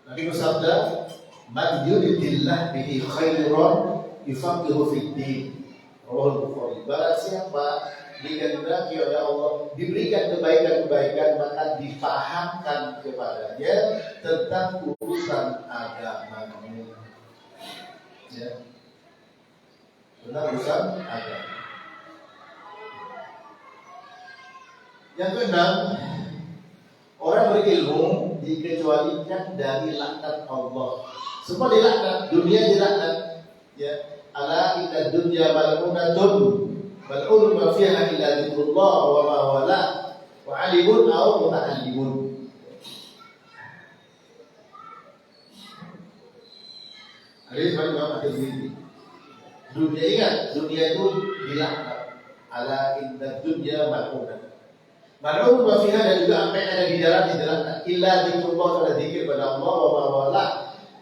Nabi bersabda, "Man yuridillah bihi khairan yufaqihu fid din." Rawahul Bukhari. Barang siapa dikehendaki oleh Allah diberikan kebaikan-kebaikan, maka dipahamkan kepadanya tentang urusan agama. Ya. Tentang urusan agama. Yang keenam, orang berilmu dikecualikan dari laknat Allah. Semua dilaknat, dunia dilaknat. Ya, ala inna dunya mal'unatun mal'un ma fiha illa dzikrullah wa ma wala wa alimun aw muta'allimun. Hadis dari Imam At-Tirmidzi. Dunia, ingat, dunia itu dilaknat. Ala inna dunya mal'unatun. Mal'un ma fiha, dan juga apa yang ada di dalam dilaknat. Illa dzikrullah, pada zikir pada Allah, wa ma wala,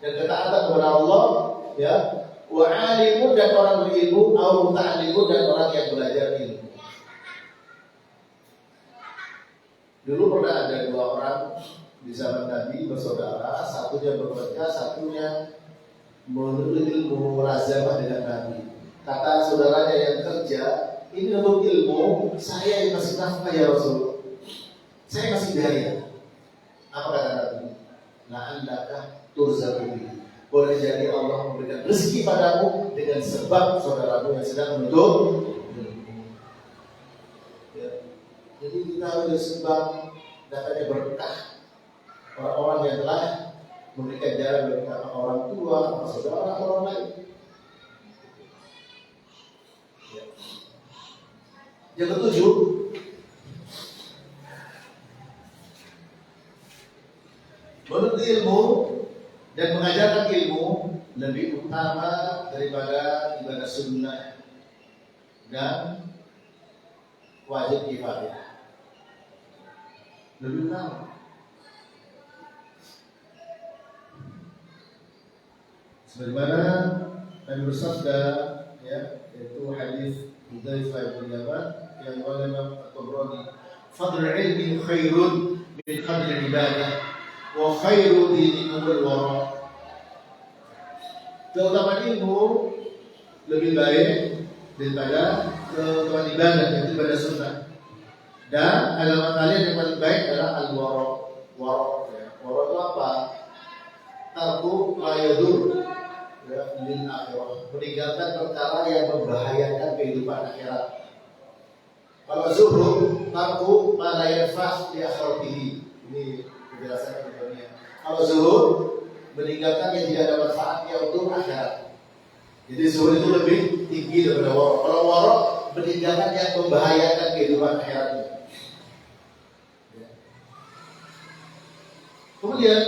dan ketaatan kepada Allah, ya. Wa alimun, dan orang berilmu, au muta'allimun, dan orang yang belajar ilmu. Dulu pernah ada dua orang di zaman Nabi bersaudara, satunya bekerja, satunya menuntut ilmu, mulazamah dengan Nabi. Kata saudaranya yang kerja, ini untuk ilmu, saya yang masih nafkah ya Rasul. Saya masih daya. Apa kata Nabi? La'allaka turzaqu. Boleh jadi Allah memberikan rezeki padamu dengan sebab saudaramu yang sedang menuntut. Ya. Jadi kita harus sebab datanya berkah orang-orang yang telah memberikan jalan bagi orang tua, saudara, atau orang lain. Ya. Yang ketujuh, menuntut ilmu dan mengajarkan ilmu lebih utama daripada ibadah sunnah dan wajib kifayah. Lebih utama. Sebagaimana Nabi bersabda, ya, yaitu hadis Hudzaifah bin Yaman yang oleh Imam At-Tabrani, fadlul ilmi khairun min fadlil ibadah wa khairu dinikumul wara. Keutamaan ilmu lebih baik daripada keutamaan ibadah, yaitu ibadah sunnah. Dan agama kalian yang paling baik adalah al-wara. Wara, ya. Wara itu apa? Tarku ma yadur ya, lil akhirah, meninggalkan perkara yang membahayakan kehidupan akhirat. Kalau zuhud, tarku ma la yanfa' li akhiratihi. Ini penjelasan dunia. Kalau zuhud, meninggalkan yang tidak ada manfaatnya untuk akhirat. Jadi zuhud itu lebih tinggi daripada wara. Kalau wara, meninggalkan yang membahayakan kehidupan akhiratnya. Kemudian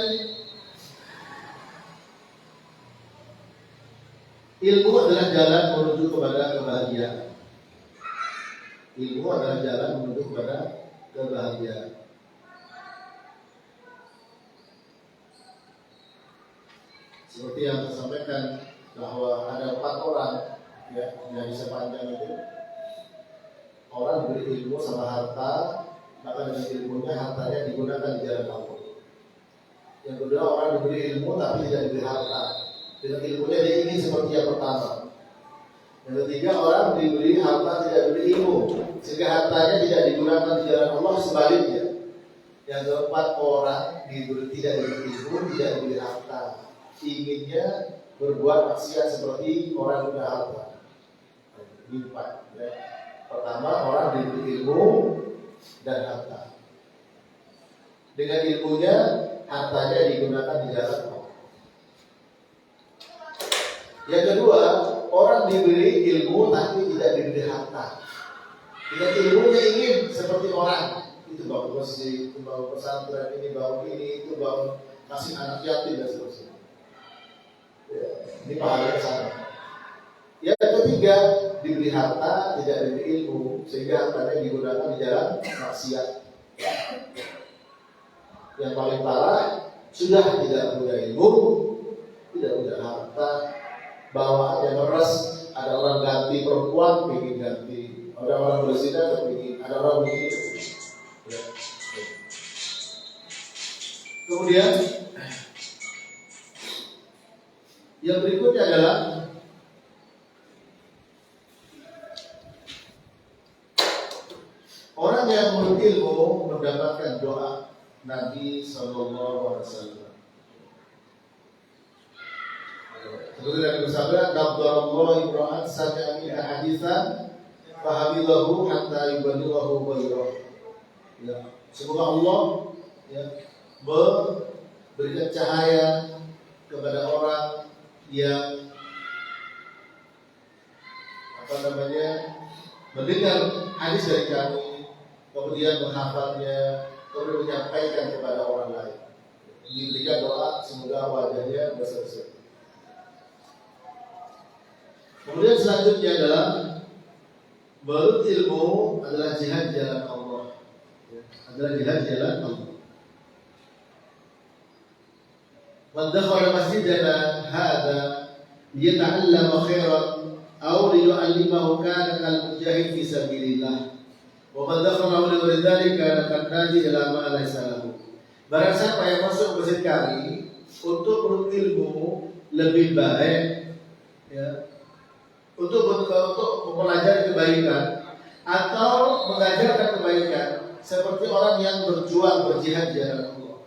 ilmu adalah jalan menuju kepada kebahagiaan. Ilmu adalah jalan menuju kepada kebahagiaan. Seperti yang saya sampaikan bahwa ada 4 orang ya, yang bisa panjang itu. Orang beri ilmu sama harta, maka dengan ilmunya hartanya digunakan di jalan Allah. Yang kedua, orang diberi ilmu tapi tidak diberi harta. Dengan ilmunya dia ingin seperti yang pertama. Yang ketiga, orang diberi harta tidak diberi ilmu, sehingga hartanya tidak digunakan di jalan Allah, sebaliknya. Yang keempat, orang tidak diberi ilmu, tidak diberi harta, inginnya berbuat maksiat seperti orang yang punya harta. Ini 4 ya. Pertama, orang diberi ilmu dan harta. Dengan ilmunya, hartanya digunakan di jalan Allah. Yang kedua, orang diberi ilmu tapi tidak diberi harta. Dengan ilmunya ingin seperti orang, itu bangun masjid, itu bangun pesantren, ini bangun ini, itu bangun kasih anak yatim dan seterusnya. Ya, ini pahalanya sama. Yang ketiga, diberi harta tidak diberi ilmu, sehingga hartanya digunakan di jalan maksiat. Yang paling parah, sudah tidak punya ilmu, tidak punya harta, bawaannya meres. Ada orang ganti perempuan, ingin ganti. Ada orang berzina, ingin. Ada orang begini. Ya. Kemudian yang berikutnya adalah orang yang berilmu mendapatkan doa Nabi Sallallahu Alaihi Wasallam. Seperti yang bersabda, "Qabdarallahu ibra'an sami'a min haditsan fahamilahu hatta yuballighahu ghairah." Ya, semoga Allah ya memberikan cahaya kepada orang yang mendengar hadis dari kami, kemudian menghafalnya, kemudian menyampaikan kepada orang lain. Diberikan doa semoga wajahnya berseri-seri. Kemudian selanjutnya adalah menuntut ilmu adalah jihad jalan Allah. Adalah jihad jalan Allah. Man dakhala masjidana hadza liyata'allama khairan aw liyu'allimahu kana kal mujahid fi sabilillah. Wa man dakhala li dzalika kana kanaji ila ma laysa lahu. Barang siapa yang masuk masjid kami untuk menuntut ilmu lebih baik ya, untuk mempelajari kebaikan atau mengajarkan kebaikan seperti orang yang berjuang berjihad di jalan Allah.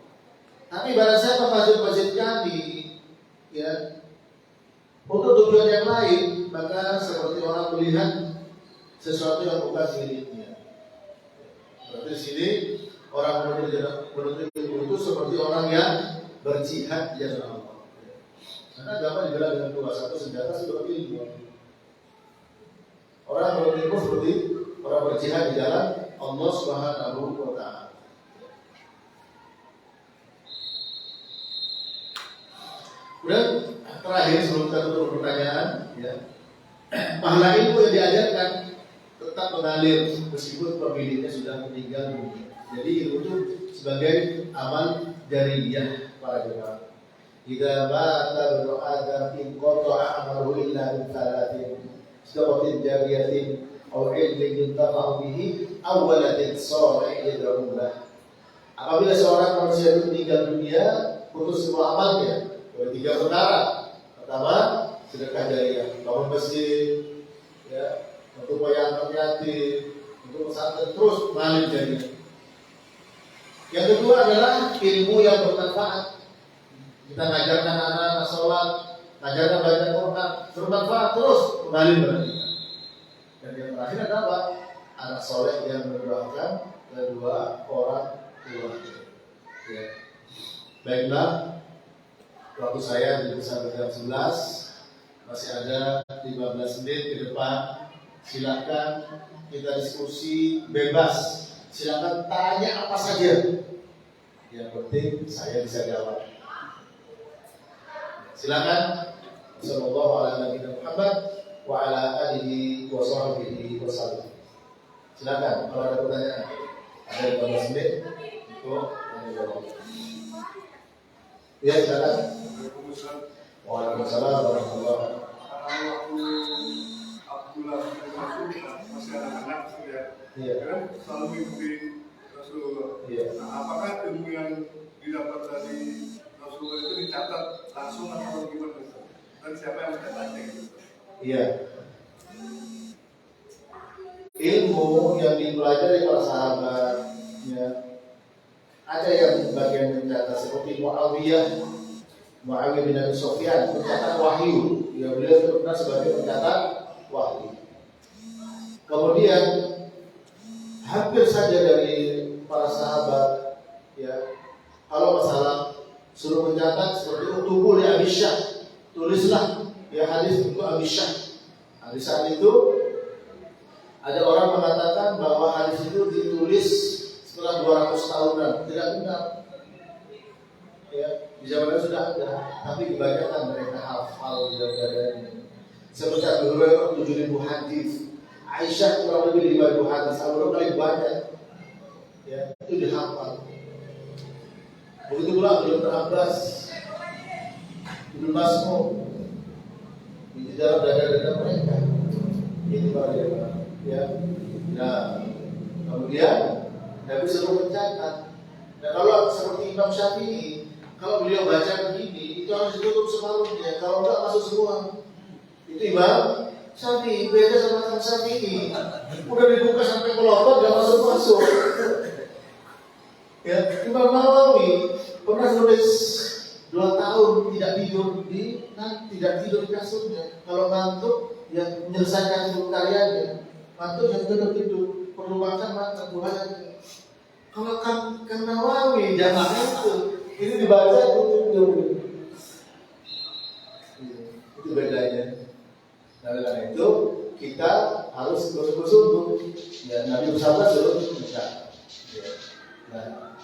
Tapi barang siapa masuk masjid kami ya untuk tujuan yang lain, maka seperti orang melihat sesuatu yang bukan miliknya. Berarti di sini orang menuntut ilmu itu seperti orang yang berjihad di jalan Allah. Karena agama dibilang dengan dua, satu senjata, satu ilmu. Orang menuntut ilmu seperti orang berjihad di jalan Allah Subhanahu wa Ta'ala. Kemudian terakhir sebelum kita tutup pertanyaan, ya, pahala ilmu yang diajarkan tetap mengalir meskipun pemiliknya sudah meninggal dunia. Jadi ilmu itu sebagai amal jariyah para jemaah. Idza mata ibnu adam in qata'a amaluhu illa min thalathin, sadaqatin jariyatin aw ilmin yuntafa'u bihi aw waladin shalih yad'u lahu. Apabila seorang manusia itu meninggal dunia, putus semua amalnya. Ada 3 perkara. Pertama, sedekah jariah, bangun masjid, ya, untuk yatim yatim, untuk pesantren, terus mengalir jariah. Yang kedua adalah ilmu yang bermanfaat. Kita ngajarkan anak-anak sholat, ngajarkan baca Quran, bermanfaat terus mengalir berarti. Dan yang terakhir adalah anak soleh yang mendoakan kedua orang tuanya. Ya. Baiklah, waktu saya di sampai jam 11, masih ada 15 menit ke depan. Silakan kita diskusi bebas. Silakan tanya apa saja. Yang penting saya bisa jawab. Silakan. Sallallahu alaihi Muhammad wa ala alihi wa sahbihi wasallam. Silakan kalau ada pertanyaan. Ada 15 menit untuk menjawab. Ya, silakan. Waalaikumsalam warahmatullahi wabarakatuh. Masih anak-anak ya. Iya. Kan selalu mengikuti Rasulullah. Iya. Nah, apakah ilmu yang didapat dari Rasulullah itu dicatat langsung atau gimana? Dan siapa yang mencatatnya gitu? Iya. Ilmu yang dipelajari para sahabat, ya, ada yang bagian mencatat seperti Muawiyah bin Abi Sufyan mencatat wahyu. Ya, beliau terkenal sebagai pencatat wahyu. Kemudian hampir saja dari para sahabat, ya, kalau masalah suruh mencatat seperti uktubul li Abi Syah, tulislah ya hadis untuk Abi Syah. Di saat itu ada orang mengatakan bahwa hadis itu ditulis setelah 200 tahunan, tidak benar. Ya, di zaman itu sudah ada, tapi kebanyakan mereka hafal dari seperti Abu Hurairah 7.000 hadis, Aisyah kurang lebih 5.000 hadis, Abu Hurairah paling banyak. Ya, itu dihafal. Begitu pula Ibnu Abbas, Ibnu Mas'ud, di dalam dada-dada mereka. Itu dia. Ya. Nah, kemudian Nabi suruh mencatat. Dan kalau seperti Imam Syafi'i, kalau beliau baca begini, itu harus ditutup separuhnya. Kalau enggak masuk semua. Itu Imam Syafi'i, beda sama Imam Syafi'i. Udah dibuka sampai kelotot, enggak masuk-masuk. Ya, Imam Nawawi pernah nulis 2 tahun tidak tidur di kasurnya. Kalau ngantuk, ya menyelesaikan karyanya. Ngantuk yang tidur, perlu makan buahnya. Kalau Kang Nawawi jangan itu, ini dibaca itu bedanya. Nah, dengan itu kita harus bersungguh-sungguh. Ya, Nabi bersabda suruh mencatat. Ya. Nah,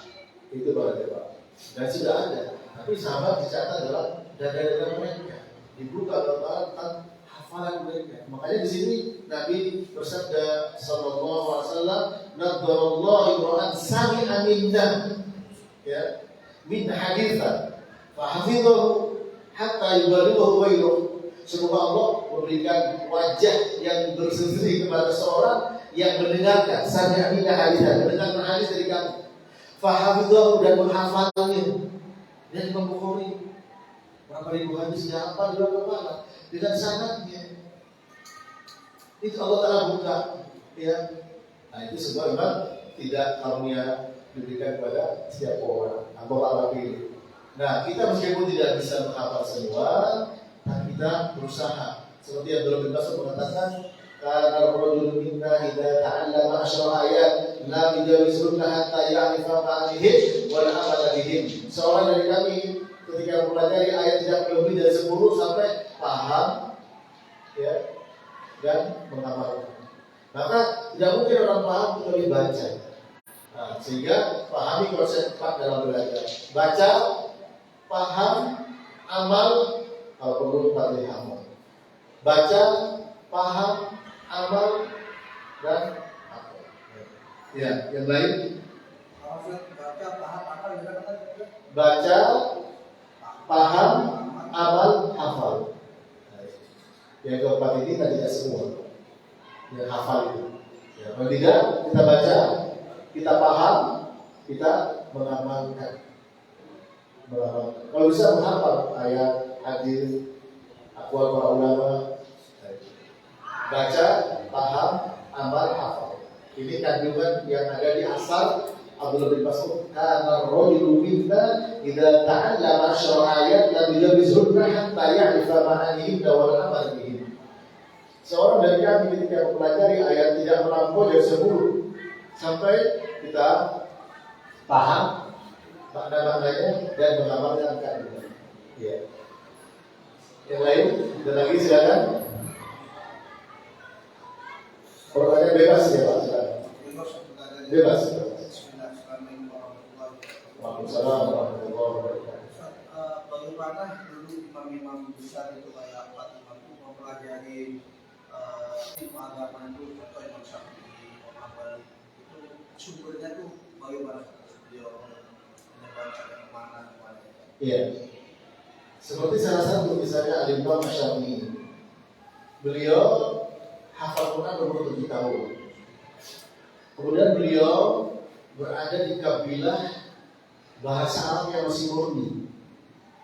itu Pak. Dan sudah ada. Tapi sahabat dicatat adalah dada-dada mereka. Dibuka dalam hafalan mereka. Makanya di sini Nabi bersabda sallallahu alaihi wasallam, "Nadarallahu imra'an sami'a minna." Ya, min haditsan fa hafidhahu hatta yubalighahu ghairuh. Semoga Allah memberikan wajah yang berseri kepada seorang yang mendengarkan sami'a minna haditsan, mendengarkan hadis dari kami. Fa hafidhahu dan menghafalnya. Dan Imam Bukhari berapa ribu hadis dia hafal di dalam kepala dengan sanadnya. Itu Allah Ta'ala buka, ya. Nah, itu semua memang tidak karunia diberikan kepada setiap orang. Allah pilih. Nah, kita meskipun tidak bisa menghafal semua, tapi kita berusaha. Seperti yang Abdullah bin Mas'ud mengatakan, "Kana rajulun minna idza ta'allama asyra ayat la yujawizuna hatta ya'rifa ma'anihim wa la amala bihim." Seorang dari kami ketika mempelajari ayat tidak lebih dari 10 sampai paham, ya, dan mengamalkan. Maka tidak mungkin orang paham kecuali baca. Nah, sehingga pahami konsep tepat dalam belajar. Baca, paham, amal, kalau perlu patih amal. Baca, paham, amal, dan amal. Ya, yang lain. Baca, paham, amal, hafal. Yang keempat ini tidak semua. yang hafal itu. Ya, kalau tidak kita baca, kita paham, kita mengamalkan. Kalau bisa menghafal ayat, hadis, aqwal para ulama, baca, paham, amal, hafal. Ini kandungan yang ada di asal Abdullah bin Mas'ud. Kana rajulu minna idza ta'allama syara'iyat lam yajizunna hatta ya'rifa ma'anihi wal amal bihi. Seorang dari kami ketika mempelajari ayat tidak melampaui dari 10 sampai kita paham makna-maknanya dan mengamalkan kandungan. Ya. Yang lain, ada lagi silakan. Pertanyaan bebas ya Pak, silakan. Bebas. Waalaikumsalam warahmatullahi wabarakatuh. Bagaimana dulu imam-imam besar itu kayak Pak Imam itu mempelajari ilmu agama itu atau Imam Syafi'i, Imam Hambali itu sumbernya tuh bagaimana? Beliau membaca yang mana? Iya. Seperti salah satu misalnya Al-Imam Syafi'i. Beliau hafal Quran berumur 7 tahun. Kemudian beliau berada di kabilah bahasa Arab yang masih murni,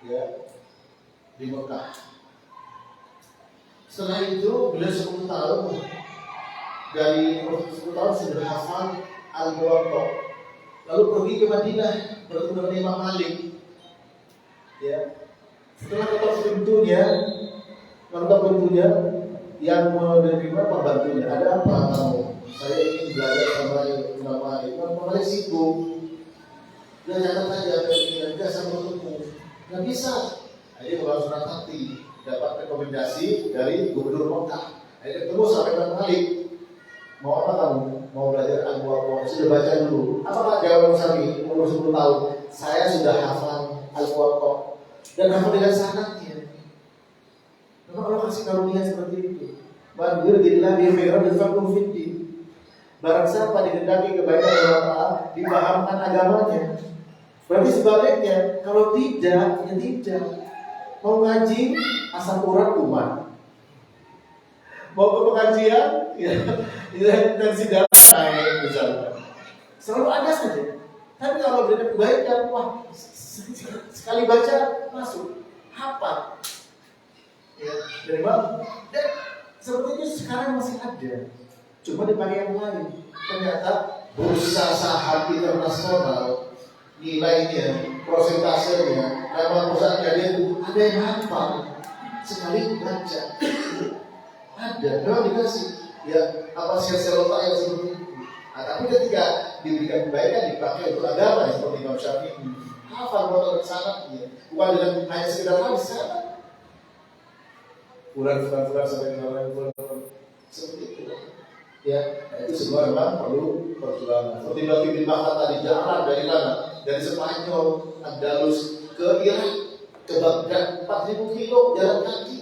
ya, di Mekah. Setelah itu beliau 10 tahun, dari 10 tahun sudah hafal Al-Muwatta. Lalu pergi ke Madinah bertemu dengan Imam Malik. Ya. Setelah ketok pintunya yang menerima pembantunya, ada apa kamu? Saya ingin belajar sama Imam Malik. Imam Malik sibuk. Dia catat aja ini, dia sama ketemu. Nggak bisa. Akhirnya kalau surat hati dapat rekomendasi dari Gubernur Mekah. Akhirnya ketemu sama Imam Malik. Mau apa kamu? Mau belajar Al-Muwatta? Sudah baca dulu. Apakah jawaban kami umur 10 tahun? Saya sudah hafal Al-Muwatta dan hafal dengan sanadnya. Maka Allah kasih karunia seperti itu. Bandir dillah bi khairan yafaqahu fid din. Barang siapa dikehendaki kebaikan Allah Ta'ala, dipahamkan agamanya. Berarti sebaliknya, kalau tidak, ya tidak. Mau ngaji, asal urat umat. Mau ke pengajian, ya tensi darah naik misalnya. Selalu ada saja. Tapi kalau berikan kebaikan, wah, sekali baca masuk, hafal. Ya, dari mana? Dan seperti itu sekarang masih ada. Cuma dipakai yang lain. Ternyata bursa saham internasional nilainya, prosentasenya, nama perusahaan dia ada yang hafal sekali baca. Ada, memang dikasih. Ya, apa sel-sel otak yang seperti itu. Nah, tapi ketika diberikan kebaikan dipakai untuk agama seperti Imam Syafi'i, hafal motor sanadnya, bukan dengan hanya sekedar hadis sanad. Bulan-bulan sampai bulan seperti itu. Ya, nah itu semua memang perlu perjuangan. Seperti Nabi bin Mahfud tadi jalan dari mana? Dari Spanyol, Andalus ke Irak, ke Baghdad, 4.000 kilo jalan kaki.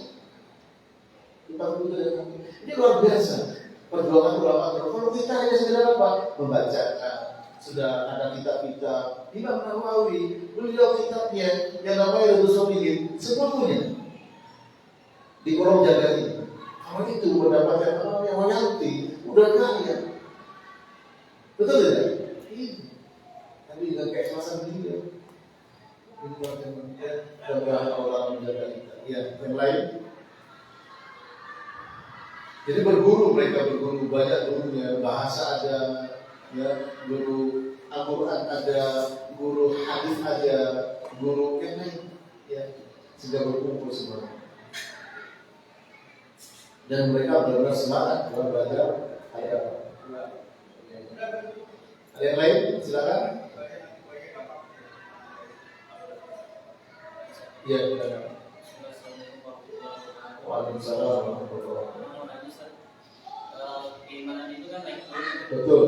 4.000 kilo jalan kaki. Ini luar biasa. Perjuangan ulama. Kalau kita hanya sekedar apa? Membaca. Nah, sudah ada kitab-kitab. Imam Nawawi, beliau kitabnya yang namanya Riyadhus Shalihin, semua punya. Di kolom jaga ini. Kalau itu mendapatkan orang yang royalti, udah kaya. Betul tidak? Iya. Tapi dengan keikhlasan dia. Ini macam dan berharap Allah menjaga kita. Ya, yang lain. Jadi berguru, mereka berguru banyak gurunya, bahasa ada, ya, guru Al-Quran ada, guru hadis ada, guru yang lain, ya, sudah berkumpul semua. Dan mereka benar-benar semangat dalam belajar agama. Ada yang lain? Silakan. Ya, silakan. Waalaikumsalam warahmatullahi wabarakatuh. Keimanan itu kan naik turun. Betul.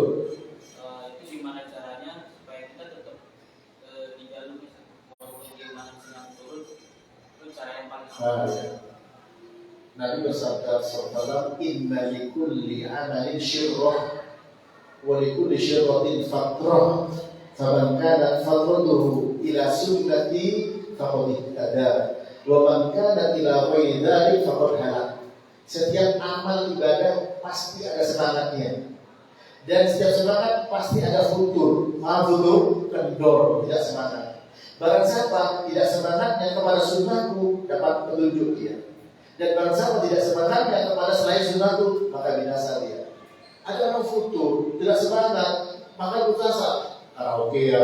Itu gimana caranya supaya kita tetap di jalur walaupun keimanan sedang turun, itu cara yang paling Ya. Nabi bersabda sallallahu inna likulli amalin syirrah wa likulli syirratin fatrah faman kana fatratuhu ila sunnati faqad ihtada wa man kana ila ghairi dzalik faqad halak. Setiap amal ibadah pasti ada semangatnya. Dan setiap semangat pasti ada futur. Futur kendor, tidak semangat. Barang siapa tidak semangatnya kepada sunnahku, dapat petunjuk dia. Dan barang siapa tidak semangatnya kepada selain sunnahku, maka binasa dia. Ada orang futur, tidak semangat, maka putus karaoke ya.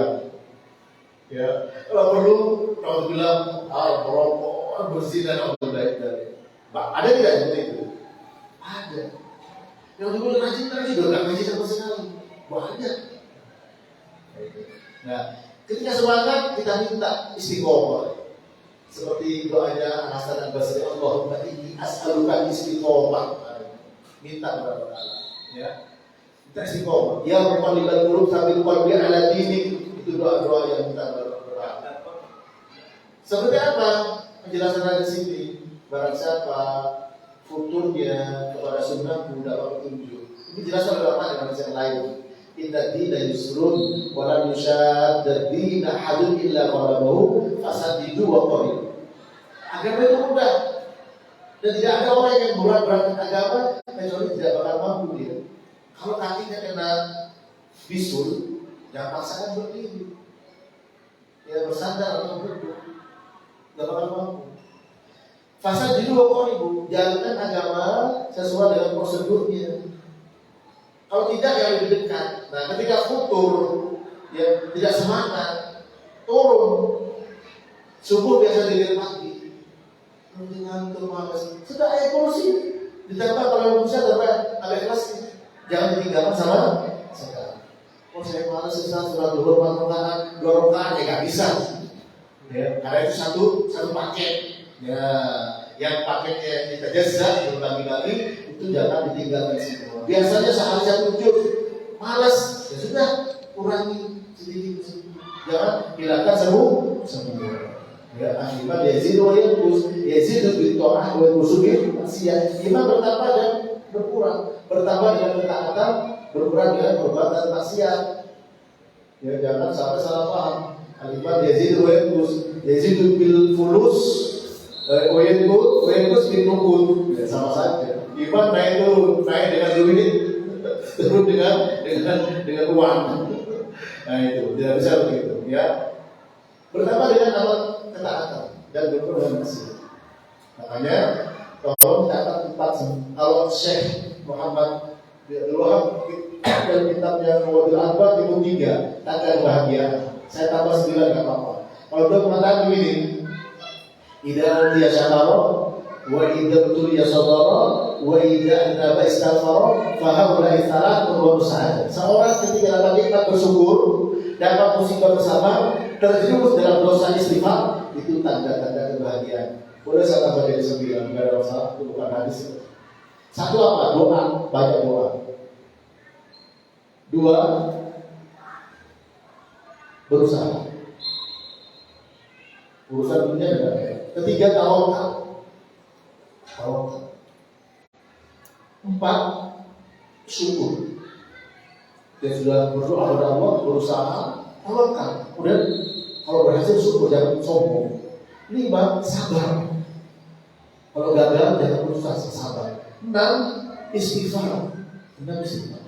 Kalau perlu, kalau bilang merokok, berzina, kalau baik dari. Ada tidak seperti itu? Ada. Yang dulu rajin udah ngaji sama sekali. Banyak. Nah, ketika semangat kita minta istiqomah. Seperti doanya Hasan al-Basri, Allahumma inni as'aluka istiqomah. Minta kepada Allah, ya. Minta istiqomah. Ya muqallibal qulub tsabbit qalbi ala dinik. Itu doa-doa yang minta kepada Allah. Seperti apa penjelasan di sini? Barang siapa futurnya kepada sunnah dapat petunjuk. Ini jelas oleh ulama dengan yang lain. Inna dina yusrun wa lam yushaddad dina hadun illa qalabahu fasadidu wa qarib. Agama itu mudah. Dan tidak ada orang yang berat-berat agama kecuali tidak bakal mampu dia. Kalau kakinya kena bisul, jangan paksakan berdiri. Ya bersandar atau duduk. Tidak bakal mampu. Fasa di dua ibu, jalankan agama sesuai dengan prosedurnya. Kalau tidak yang lebih dekat. Nah, ketika futur, ya tidak semangat, turun. Subuh biasa dilihat pagi. Ngantuk malas. Sudah ayat kursi. Ditambah kalau bisa tambah agak kelas. Jangan ditinggalkan sama sekarang. Oh saya malas Ustaz, sudah dua rakaat ya nggak bisa. Ya, karena itu satu paket. Ya, yang paketnya kita jasa berbagi-bagi itu jangan ditinggalkan semua. Biasanya sehari satu juz, malas, ya sudah kurangi sedikit. Jangan hilangkan semua. Ya, akibat yazid wa yanqus, yazid bil ta'ah wa yanqus bil maksiat. Iman bertambah dan berkurang, bertambah dengan ketaatan, berkurang dengan perbuatan maksiat. Ya, jangan sampai salah paham. Akibat yazid wa yanqus, yazid bil fulus Oyengus binukun ya, sama saja. Iman naik turun, naik dengan duit, turun dengan uang. Nah itu tidak bisa begitu, ya. Bertambah dengan amal ketaatan dan berkurang dengan maksiat. Makanya tolong catat 4. Kalau Syekh Muhammad Abdul Wahab dalam kitabnya Muwadil Akbar itu 3 tanda bahagia. Saya tambah 9 nggak apa-apa. Kalau belum mengatakan begini. Idza dia syakara wa idza tuliya sabara wa idza anaba istaghfara fa haula ithalatun wa musa'ad. Seorang ketika dapat nikmat bersyukur, dapat musibah bersama, terjerumus dalam dosa istighfar, itu tanda-tanda kebahagiaan. Boleh saya tambah dari 9, enggak ada masalah, itu bukan hadis itu. 1 apa? Doa, banyak doa. 2 berusaha. Urusan dunia dan akhirat. 3 tawakal. 4 syukur. Dia sudah berdoa kepada Allah, berusaha, tawakal. Kemudian kalau berhasil syukur, jangan sombong. 5 sabar. Kalau gagal jangan berusaha, sabar. 6 istighfar. 6 istighfar.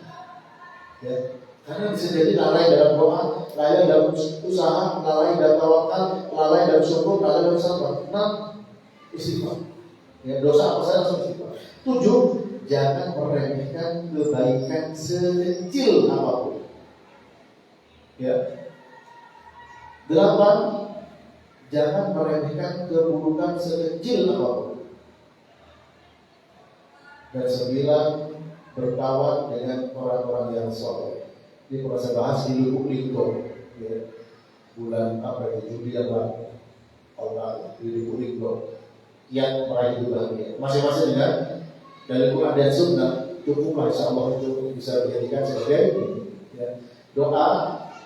Ya. Karena bisa jadi lalai dalam doa, lalai dalam usaha, lalai dalam tawakal, lalai dalam syukur, lalai dalam sabar. 6 istighfar. Ya, dosa apa saja langsung istighfar. 7 jangan meremehkan kebaikan sekecil apapun. Ya. 8 jangan meremehkan keburukan sekecil apapun. Dan 9 berkawan dengan orang-orang yang soleh. Ini pernah saya bahas di Lubuk Linggau, ya. Bulan apa itu? Juli yang lalu, di Lubuk Linggau yang meraih itu bahagia. Masing-masing dengan dari Quran dan Sunnah cukuplah, insya Allah itu bisa dijadikan sebagai ya, doa,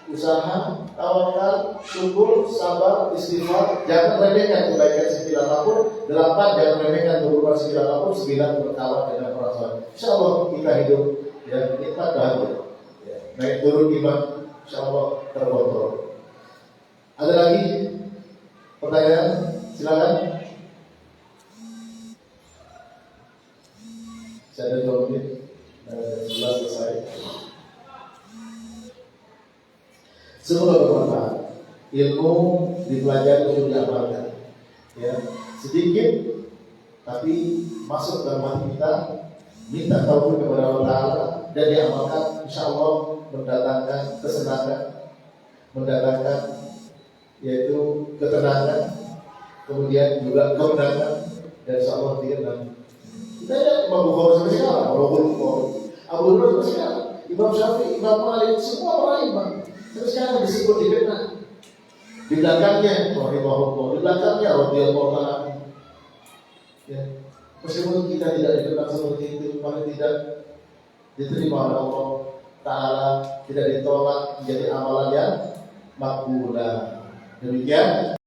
usaha, tawakal, syukur, sabar, istighfar. Jangan remehkan kebaikan sekecil apapun. 8 jangan remehkan keburukan sekecil apapun. 9 berkawan dengan orang soleh. Insya Allah kita hidup ya nikmat bahagia. Naik turun iman, insya Allah terkontrol. Ada lagi pertanyaan? Silakan. Saya ada 2 menit. Sudah selesai. Semoga bermanfaat. Ilmu dipelajari untuk diamalkan. Ya, sedikit tapi masuk dalam hati kita, minta taufik kepada Allah Taala dan diamalkan, insya Allah mendatangkan kesenangan, mendatangkan yaitu ketenangan, kemudian juga kemenangan, dan insya Allah dia dan kita ada Imam Bukhari sampai sekarang, Abu Hurairah sampai sekarang, Imam Syafi'i, Imam Malik, semua orang imam sampai sekarang disebut dikenal. Di belakangnya rahimahullah, di belakangnya radhiyallahu ta'ala. Ya, meskipun kita tidak dikenal seperti itu, paling tidak diterima oleh Allah Ta'ala, tidak ditolak menjadi amalan yang makbulah. Demikian.